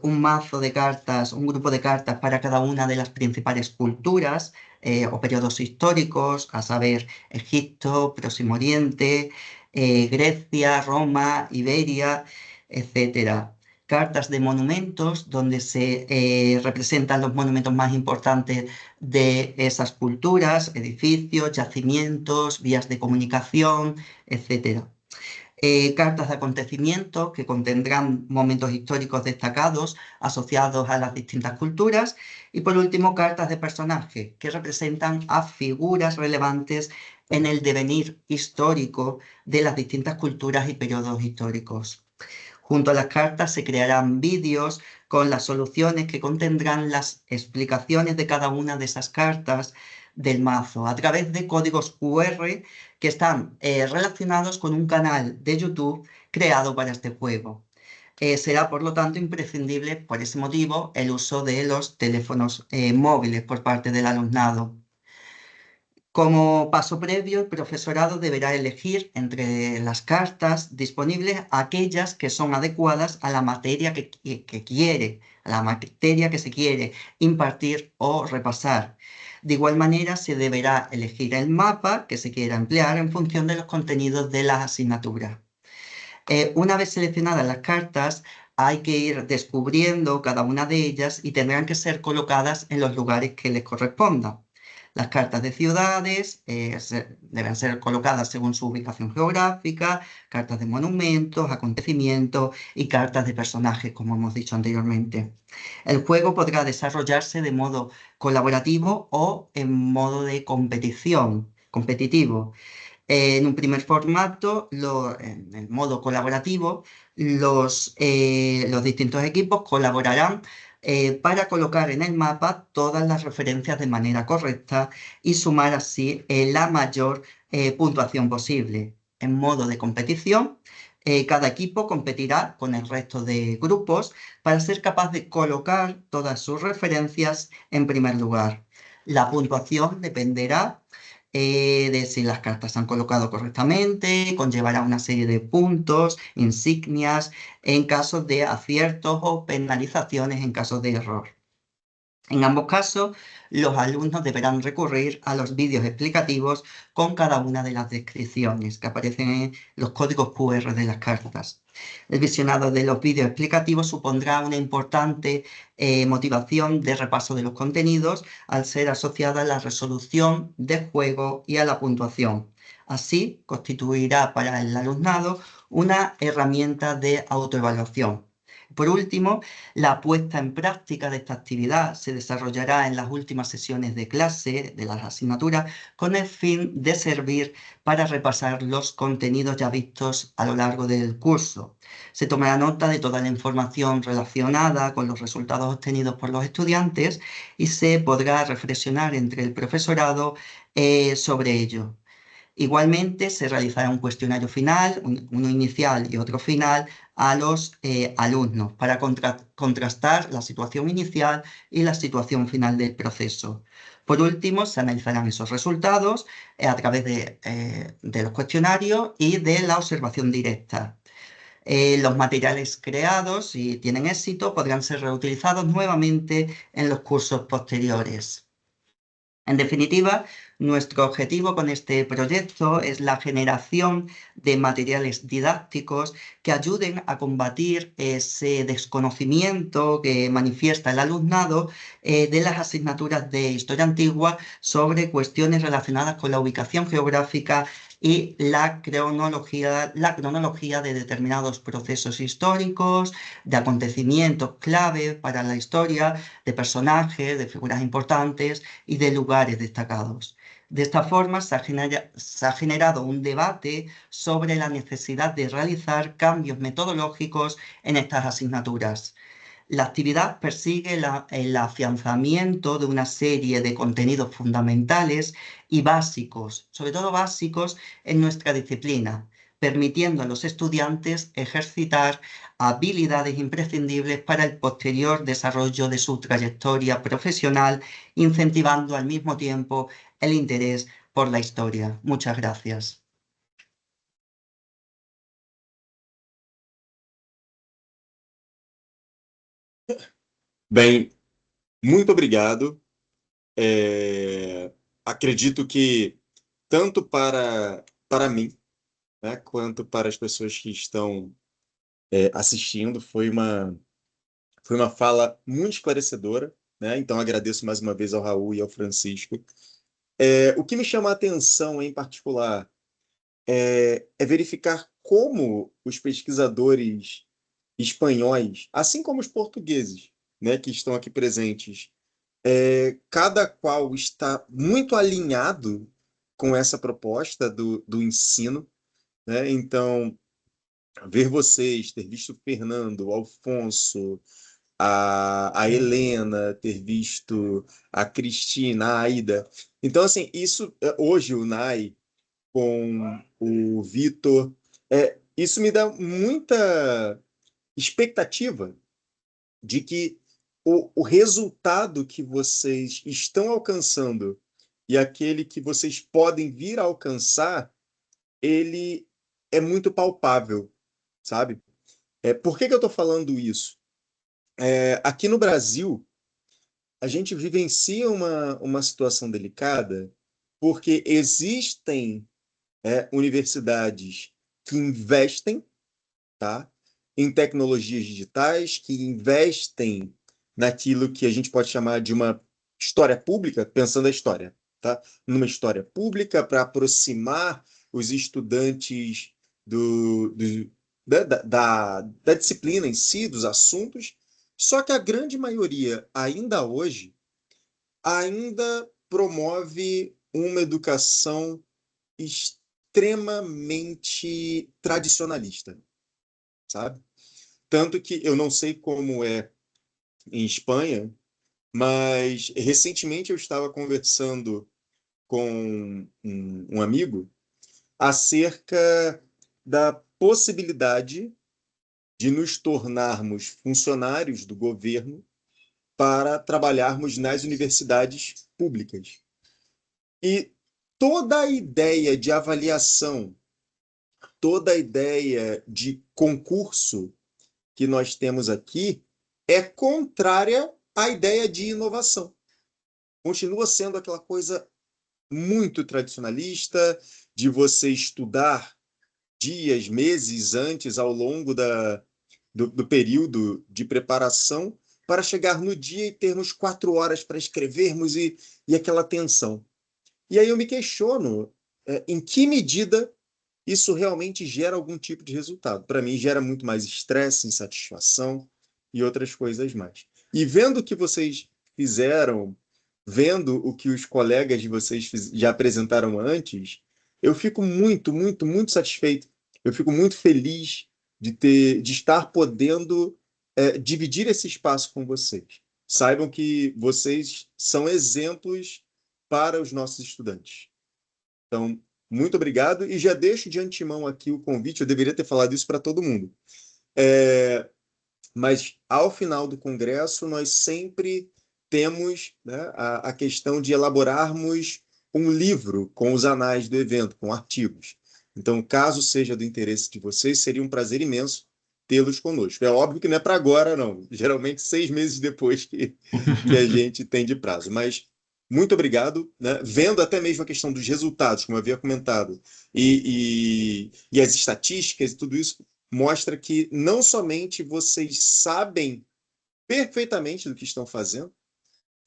un mazo de cartas, un grupo de cartas para cada una de las principales culturas o periodos históricos, a saber, Egipto, Próximo Oriente, Grecia, Roma, Iberia, etcétera. Cartas de monumentos, donde se representan los monumentos más importantes de esas culturas, edificios, yacimientos, vías de comunicación, etcétera. Cartas de acontecimientos que contendrán momentos históricos destacados asociados a las distintas culturas. Y por último, cartas de personajes que representan a figuras relevantes en el devenir histórico de las distintas culturas y periodos históricos. Junto a las cartas se crearán vídeos con las soluciones que contendrán las explicaciones de cada una de esas cartas del mazo a través de códigos QR que están relacionados con un canal de YouTube creado para este juego. Será, por lo tanto, imprescindible, por ese motivo, el uso de los teléfonos móviles por parte del alumnado. Como paso previo, el profesorado deberá elegir entre las cartas disponibles aquellas que son adecuadas a la materia que quiere, a la materia que se quiere impartir o repasar. De igual manera, se deberá elegir el mapa que se quiera emplear en función de los contenidos de las asignaturas. Una vez seleccionadas las cartas, hay que ir descubriendo cada una de ellas y tendrán que ser colocadas en los lugares que les correspondan. Las cartas de ciudades deben ser colocadas según su ubicación geográfica, cartas de monumentos, acontecimientos y cartas de personajes, como hemos dicho anteriormente. El juego podrá desarrollarse de modo colaborativo o en modo de competición, competitivo. En un primer formato, en el modo colaborativo, los distintos equipos colaborarán para colocar en el mapa todas las referencias de manera correcta y sumar así la mayor puntuación posible. En modo de competición, cada equipo competirá con el resto de grupos para ser capaz de colocar todas sus referencias en primer lugar. La puntuación dependerá de si las cartas se han colocado correctamente, conllevará una serie de puntos, insignias, en caso de aciertos o penalizaciones en caso de error. En ambos casos, los alumnos deberán recurrir a los vídeos explicativos con cada una de las descripciones que aparecen en los códigos QR de las cartas. El visionado de los vídeos explicativos supondrá una importante motivación de repaso de los contenidos al ser asociada a la resolución del juego y a la puntuación. Así, constituirá para el alumnado una herramienta de autoevaluación. Por último, la puesta en práctica de esta actividad se desarrollará en las últimas sesiones de clase de las asignaturas con el fin de servir para repasar los contenidos ya vistos a lo largo del curso. Se tomará nota de toda la información relacionada con los resultados obtenidos por los estudiantes y se podrá reflexionar entre el profesorado sobre ello. Igualmente, se realizará un cuestionario final, uno inicial y otro final, a los alumnos para contrastar la situación inicial y la situación final del proceso. Por último, se analizarán esos resultados a través de los cuestionarios y de la observación directa. Los materiales creados, si tienen éxito, podrán ser reutilizados nuevamente en los cursos posteriores. En definitiva, nuestro objetivo con este proyecto es la generación de materiales didácticos que ayuden a combatir ese desconocimiento que manifiesta el alumnado de las asignaturas de historia antigua sobre cuestiones relacionadas con la ubicación geográfica y la cronología de determinados procesos históricos, de acontecimientos clave para la historia, de personajes, de figuras importantes y de lugares destacados. De esta forma se ha generado un debate sobre la necesidad de realizar cambios metodológicos en estas asignaturas. La actividad persigue el afianzamiento de una serie de contenidos fundamentales y básicos, sobre todo básicos en nuestra disciplina, permitiendo a los estudiantes ejercitar habilidades imprescindibles para el posterior desarrollo de su trayectoria profesional, incentivando al mismo tiempo el interés por la historia. Muchas gracias. Bem, muito obrigado. Acredito que tanto para mim, né, quanto para as pessoas que estão assistindo. Foi uma fala muito esclarecedora, né? Então agradeço mais uma vez ao Raul e ao Francisco. O que me chama a atenção em particular é verificar como os pesquisadores espanhóis, assim como os portugueses, né, que estão aqui presentes, cada qual está muito alinhado com essa proposta do ensino, né? Então, ver vocês, ter visto o Fernando, o Alfonso, a Helena, ter visto a Cristina, a Aida. Então, assim, isso, hoje o Nai com o Vitor, isso me dá muita expectativa de que o resultado que vocês estão alcançando e aquele que vocês podem vir a alcançar, ele é muito palpável, sabe? Por que que eu estou falando isso? Aqui no Brasil, a gente vivencia uma situação delicada porque existem universidades que investem, tá, em tecnologias digitais, que investem naquilo que a gente pode chamar de uma história pública, pensando a história, tá? Numa história pública para aproximar os estudantes da disciplina em si, dos assuntos, só que a grande maioria, ainda hoje, ainda promove uma educação extremamente tradicionalista, sabe? Tanto que eu não sei como é em Espanha, mas recentemente eu estava conversando com um amigo acerca da possibilidade de nos tornarmos funcionários do governo para trabalharmos nas universidades públicas. E toda a ideia de avaliação, toda a ideia de concurso que nós temos aqui é contrária à ideia de inovação. Continua sendo aquela coisa muito tradicionalista, de você estudar dias, meses antes, ao longo do período de preparação, para chegar no dia e termos 4 horas para escrevermos e aquela tensão. E aí eu me questiono em que medida isso realmente gera algum tipo de resultado. Para mim, gera muito mais estresse, insatisfação e outras coisas mais. E vendo o que vocês fizeram, vendo o que os colegas de vocês já apresentaram antes, eu fico muito, muito, muito satisfeito. Eu fico muito feliz de estar podendo dividir esse espaço com vocês. Saibam que vocês são exemplos para os nossos estudantes. Então, muito obrigado e já deixo de antemão aqui o convite. Eu deveria ter falado isso para todo mundo. Mas, ao final do congresso, nós sempre temos, né, a questão de elaborarmos um livro com os anais do evento, com artigos. Então, caso seja do interesse de vocês, seria um prazer imenso tê-los conosco. É óbvio que não é para agora, não. Geralmente 6 meses depois que a gente tem de prazo. Mas muito obrigado, né? Vendo até mesmo a questão dos resultados, como eu havia comentado, e as estatísticas e tudo isso, mostra que não somente vocês sabem perfeitamente do que estão fazendo,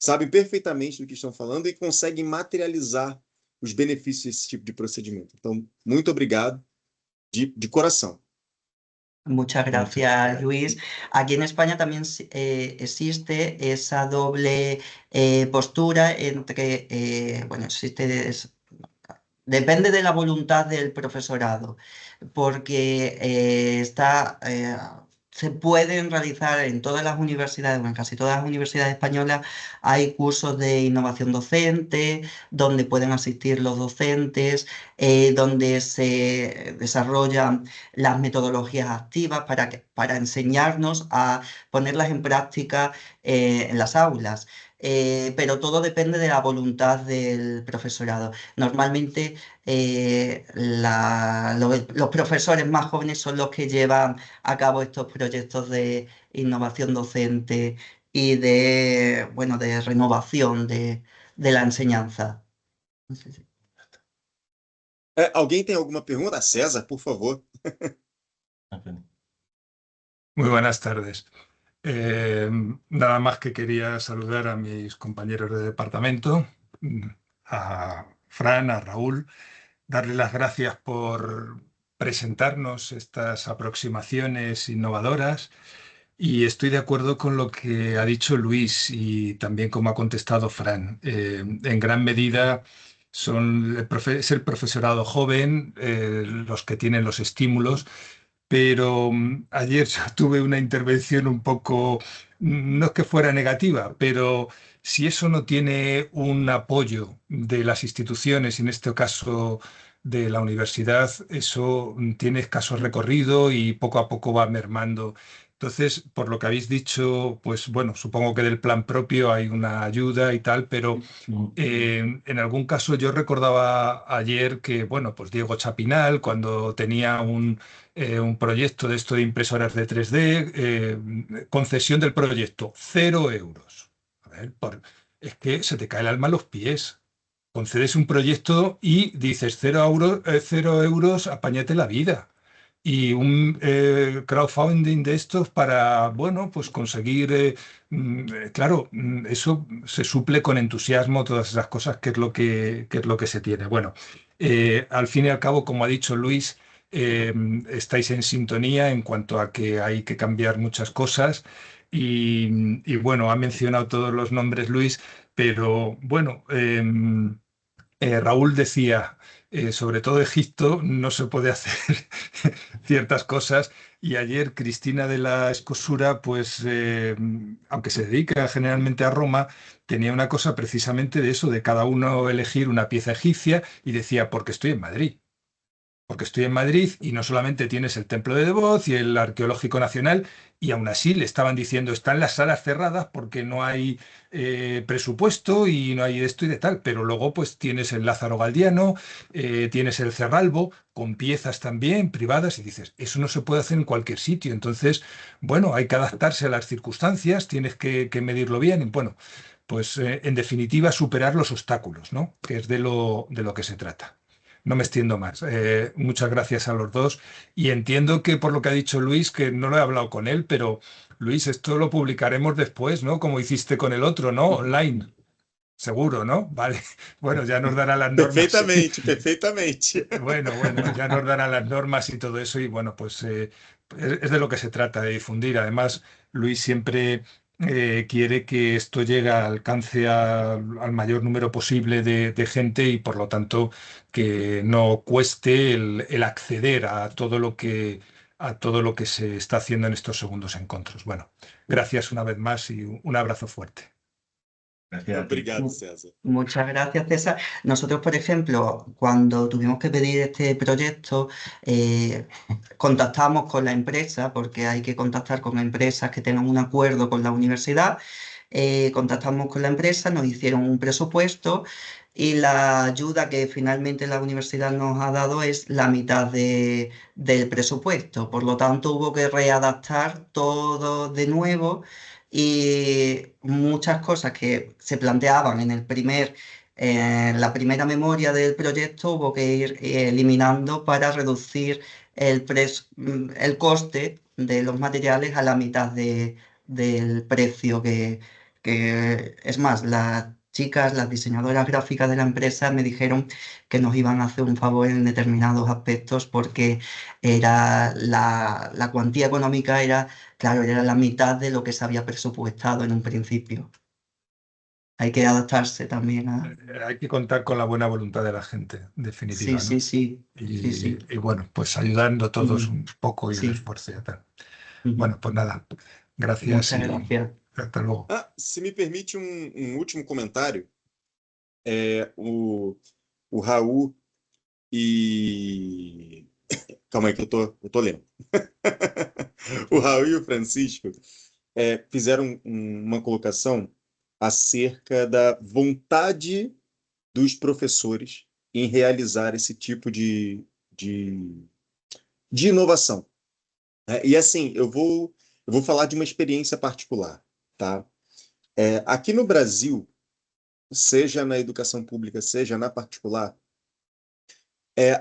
sabem perfeitamente do que estão falando e conseguem materializar os benefícios desse tipo de procedimento. Então, muito obrigado de coração. Muchas gracias, Luis. Aquí en España también existe esa doble postura entre, bueno, depende de la voluntad del profesorado, porque se pueden realizar en todas las universidades, o en casi todas las universidades españolas, hay cursos de innovación docente, donde pueden asistir los docentes, donde se desarrollan las metodologías activas para enseñarnos a ponerlas en práctica en las aulas. Pero todo depende de la voluntad del profesorado. Normalmente los profesores más jóvenes son los que llevan a cabo estos proyectos de innovación docente y bueno, de renovación de la enseñanza. No sé si- ¿Alguien tiene alguna pregunta? César, por favor. Muy buenas tardes. Nada más que quería saludar a mis compañeros de departamento, a Fran, a Raúl, darle las gracias por presentarnos estas aproximaciones innovadoras y estoy de acuerdo con lo que ha dicho Luis y también como ha contestado Fran. En gran medida es el profesorado joven los que tienen los estímulos, pero ayer yo tuve una intervención un poco, no es que fuera negativa, pero si eso no tiene un apoyo de las instituciones, y en este caso de la universidad, eso tiene escaso recorrido y poco a poco va mermando. Entonces, por lo que habéis dicho, pues bueno, supongo que del plan propio hay una ayuda y tal, pero en algún caso yo recordaba ayer que, bueno, pues Diego Chapinal, cuando tenía un proyecto de esto de impresoras de 3D, concesión del proyecto, 0 euros. A ver, es que se te cae el alma a los pies. Concedes un proyecto y dices 0 euros, 0 euros, apáñate la vida. Y un crowdfunding de estos para, bueno, pues conseguir, claro, eso se suple con entusiasmo, todas esas cosas, que es lo que se tiene. Bueno, al fin y al cabo, como ha dicho Luis, eh, estáis en sintonía en cuanto a que hay que cambiar muchas cosas. Y bueno, ha mencionado todos los nombres Luis, pero bueno, Raúl decía, sobre todo Egipto, no se puede hacer ciertas cosas. Y ayer Cristina de la Escosura, pues, aunque se dedica generalmente a Roma, tenía una cosa precisamente de eso, de cada uno elegir una pieza egipcia y decía, porque estoy en Madrid. Porque estoy en Madrid y no solamente tienes el Templo de Devoz y el Arqueológico Nacional, y aún así le estaban diciendo, están las salas cerradas porque no hay presupuesto y no hay de esto y de tal, pero luego pues tienes el Lázaro Galdiano, tienes el Cerralbo, con piezas también privadas, y dices, eso no se puede hacer en cualquier sitio. Entonces, bueno, hay que adaptarse a las circunstancias, tienes que medirlo bien, y bueno, pues en definitiva superar los obstáculos, ¿no? Que es de lo que se trata. No me extiendo más. Muchas gracias a los dos. Y entiendo que por lo que ha dicho Luis, que no lo he hablado con él, pero Luis, esto lo publicaremos después, ¿no? Como hiciste con el otro, ¿no? Online. Seguro, ¿no? Vale. Bueno, ya nos dará las normas. Perfeitamente, perfeitamente. Bueno, ya nos darán las normas y todo eso. Y bueno, pues es de lo que se trata, de difundir. Además, Luis siempre quiere que esto llegue al alcance al mayor número posible de gente y por lo tanto que no cueste el acceder a todo lo que se está haciendo en estos segundos encuentros. Bueno, gracias una vez más y un abrazo fuerte. Gracias a ti. Obrigado, César. Muchas gracias, César. Nosotros, por ejemplo, cuando tuvimos que pedir este proyecto, contactamos con la empresa, porque hay que contactar con empresas que tengan un acuerdo con la universidad. Contactamos con la empresa, nos hicieron un presupuesto y la ayuda que finalmente la universidad nos ha dado es la mitad del presupuesto. Por lo tanto, hubo que readaptar todo de nuevo y muchas cosas que se planteaban en la primera memoria del proyecto hubo que ir eliminando para reducir el coste de los materiales a la mitad del precio que es más, las chicas, las diseñadoras gráficas de la empresa me dijeron que nos iban a hacer un favor en determinados aspectos porque la cuantía económica claro, era la mitad de lo que se había presupuestado en un principio. Hay que adaptarse también a... Hay que contar con la buena voluntad de la gente, en Sí, definitiva, ¿no? sí, sí, sí, sí. Y bueno, pues ayudando todos Ujú. un poco y el Sí. esfuerzo y tal. Ujú. Bueno, pues nada, gracias Muchas y gracias. hasta luego. Se me permite último comentário, o Raul e... Calma aí que eu tô lendo. O Raul e o Francisco fizeram uma colocação acerca da vontade dos professores em realizar esse tipo de inovação. E assim, eu vou falar de uma experiência particular, tá? Aqui no Brasil, seja na educação pública, seja na particular,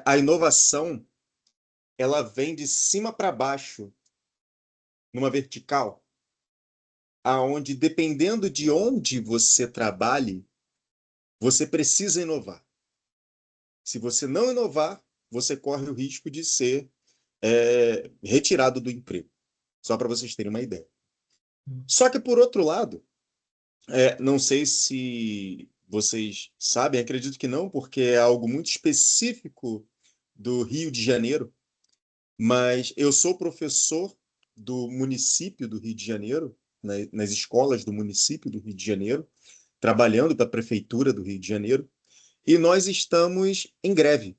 a inovação ela vem de cima para baixo, numa vertical, aonde, dependendo de onde você trabalhe, você precisa inovar. Se você não inovar, você corre o risco de ser retirado do emprego. Só para vocês terem uma ideia. Só que, por outro lado, não sei se vocês sabem, acredito que não, porque é algo muito específico do Rio de Janeiro, mas eu sou professor do município do Rio de Janeiro, nas escolas do município do Rio de Janeiro, trabalhando para a prefeitura do Rio de Janeiro, e nós estamos em greve.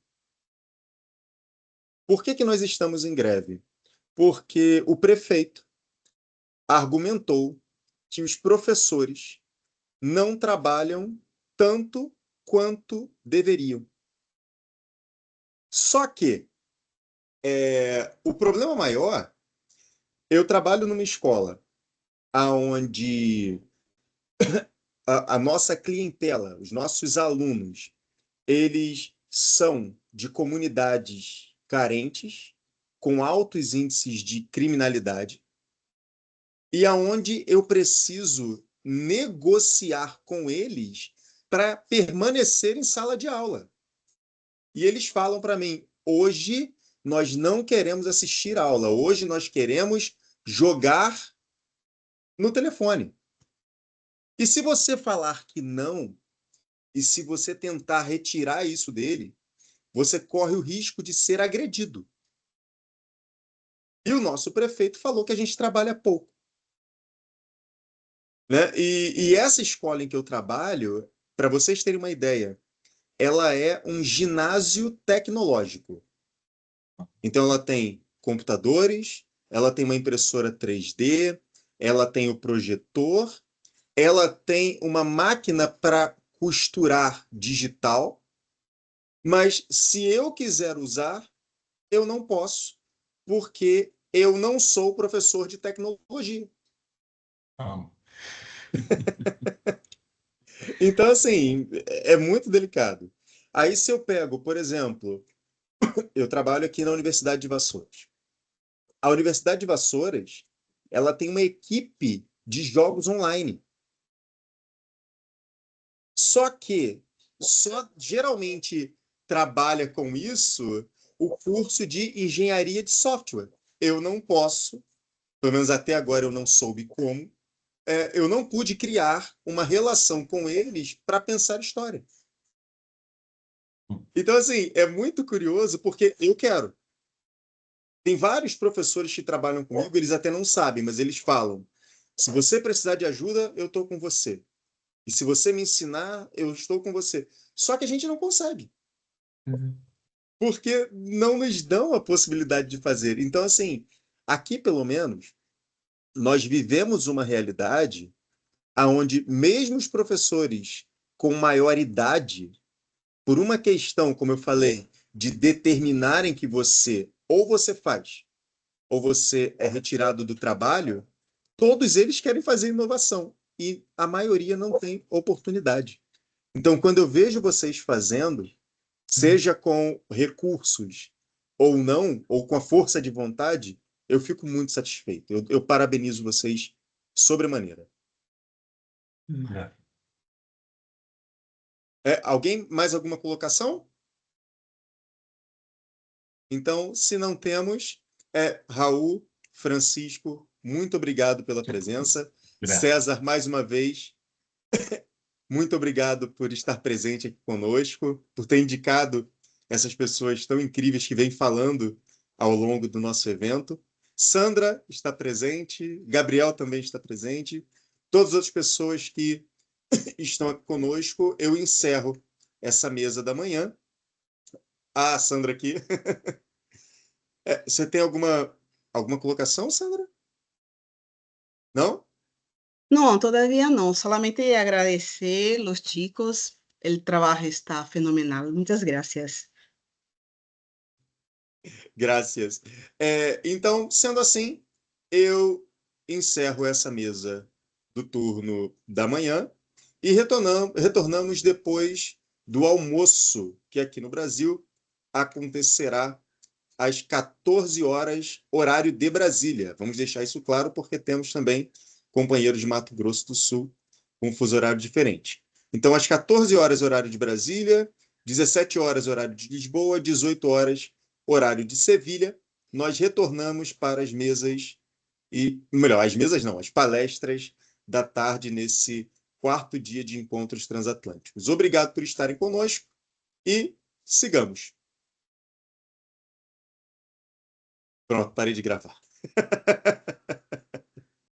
Por que nós estamos em greve? Porque o prefeito argumentou que os professores não trabalham tanto quanto deveriam. Só que o problema maior, eu trabalho numa escola onde a nossa clientela, os nossos alunos, eles são de comunidades carentes, com altos índices de criminalidade, e aonde eu preciso negociar com eles para permanecer em sala de aula. E eles falam para mim, hoje nós não queremos assistir aula, hoje nós queremos jogar no telefone. E se você falar que não, e se você tentar retirar isso dele, você corre o risco de ser agredido. E o nosso prefeito falou que a gente trabalha pouco. Né? E essa escola em que eu trabalho, para vocês terem uma ideia, ela é um ginásio tecnológico. Então, ela tem computadores, ela tem uma impressora 3D, ela tem o projetor, ela tem uma máquina para costurar digital, mas se eu quiser usar, eu não posso, porque eu não sou professor de tecnologia. Então, assim, é muito delicado. Aí, se eu pego, por exemplo, eu trabalho aqui na Universidade de Vassouras. A Universidade de Vassouras, ela tem uma equipe de jogos online. Só que geralmente trabalha com isso o curso de engenharia de software. Eu não posso, pelo menos até agora eu não soube como, eu não pude criar uma relação com eles para pensar história. Então, assim, é muito curioso porque eu quero. Tem vários professores que trabalham comigo, eles até não sabem, mas eles falam, se você precisar de ajuda, eu estou com você. E se você me ensinar, eu estou com você. Só que a gente não consegue. Porque não nos dão a possibilidade de fazer. Então, assim, aqui pelo menos, nós vivemos uma realidade onde mesmo os professores com maior idade, por uma questão, como eu falei, de determinarem que ou você faz, ou você é retirado do trabalho, todos eles querem fazer inovação. E a maioria não tem oportunidade. Então, quando eu vejo vocês fazendo, seja com recursos ou não, ou com a força de vontade, eu fico muito satisfeito. Eu parabenizo vocês sobremaneira. Alguém mais alguma colocação? Então, se não temos, Raul, Francisco, muito obrigado pela presença. César, mais uma vez, muito obrigado por estar presente aqui conosco, por ter indicado essas pessoas tão incríveis que vêm falando ao longo do nosso evento. Sandra está presente, Gabriel também está presente, todas as outras pessoas que estão aqui conosco. Eu encerro essa mesa da manhã. Ah, Sandra aqui. Você tem alguma colocação, Sandra? Não? No, todavía no. Solamente agradecer los chicos. El trabajo está fenomenal. Muchas gracias. Graças. Então, sendo assim, eu encerro essa mesa do turno da manhã e retornamos depois do almoço, que aqui no Brasil acontecerá às 14 horas, horário de Brasília. Vamos deixar isso claro, porque temos também companheiros de Mato Grosso do Sul com um fuso horário diferente. Então, às 14 horas, horário de Brasília, 17 horas, horário de Lisboa, 18 horas, horário de Sevilha, nós retornamos para as mesas as mesas não, as palestras da tarde nesse 4º dia de encontros transatlânticos. Obrigado por estarem conosco e sigamos. Pronto, parei de gravar.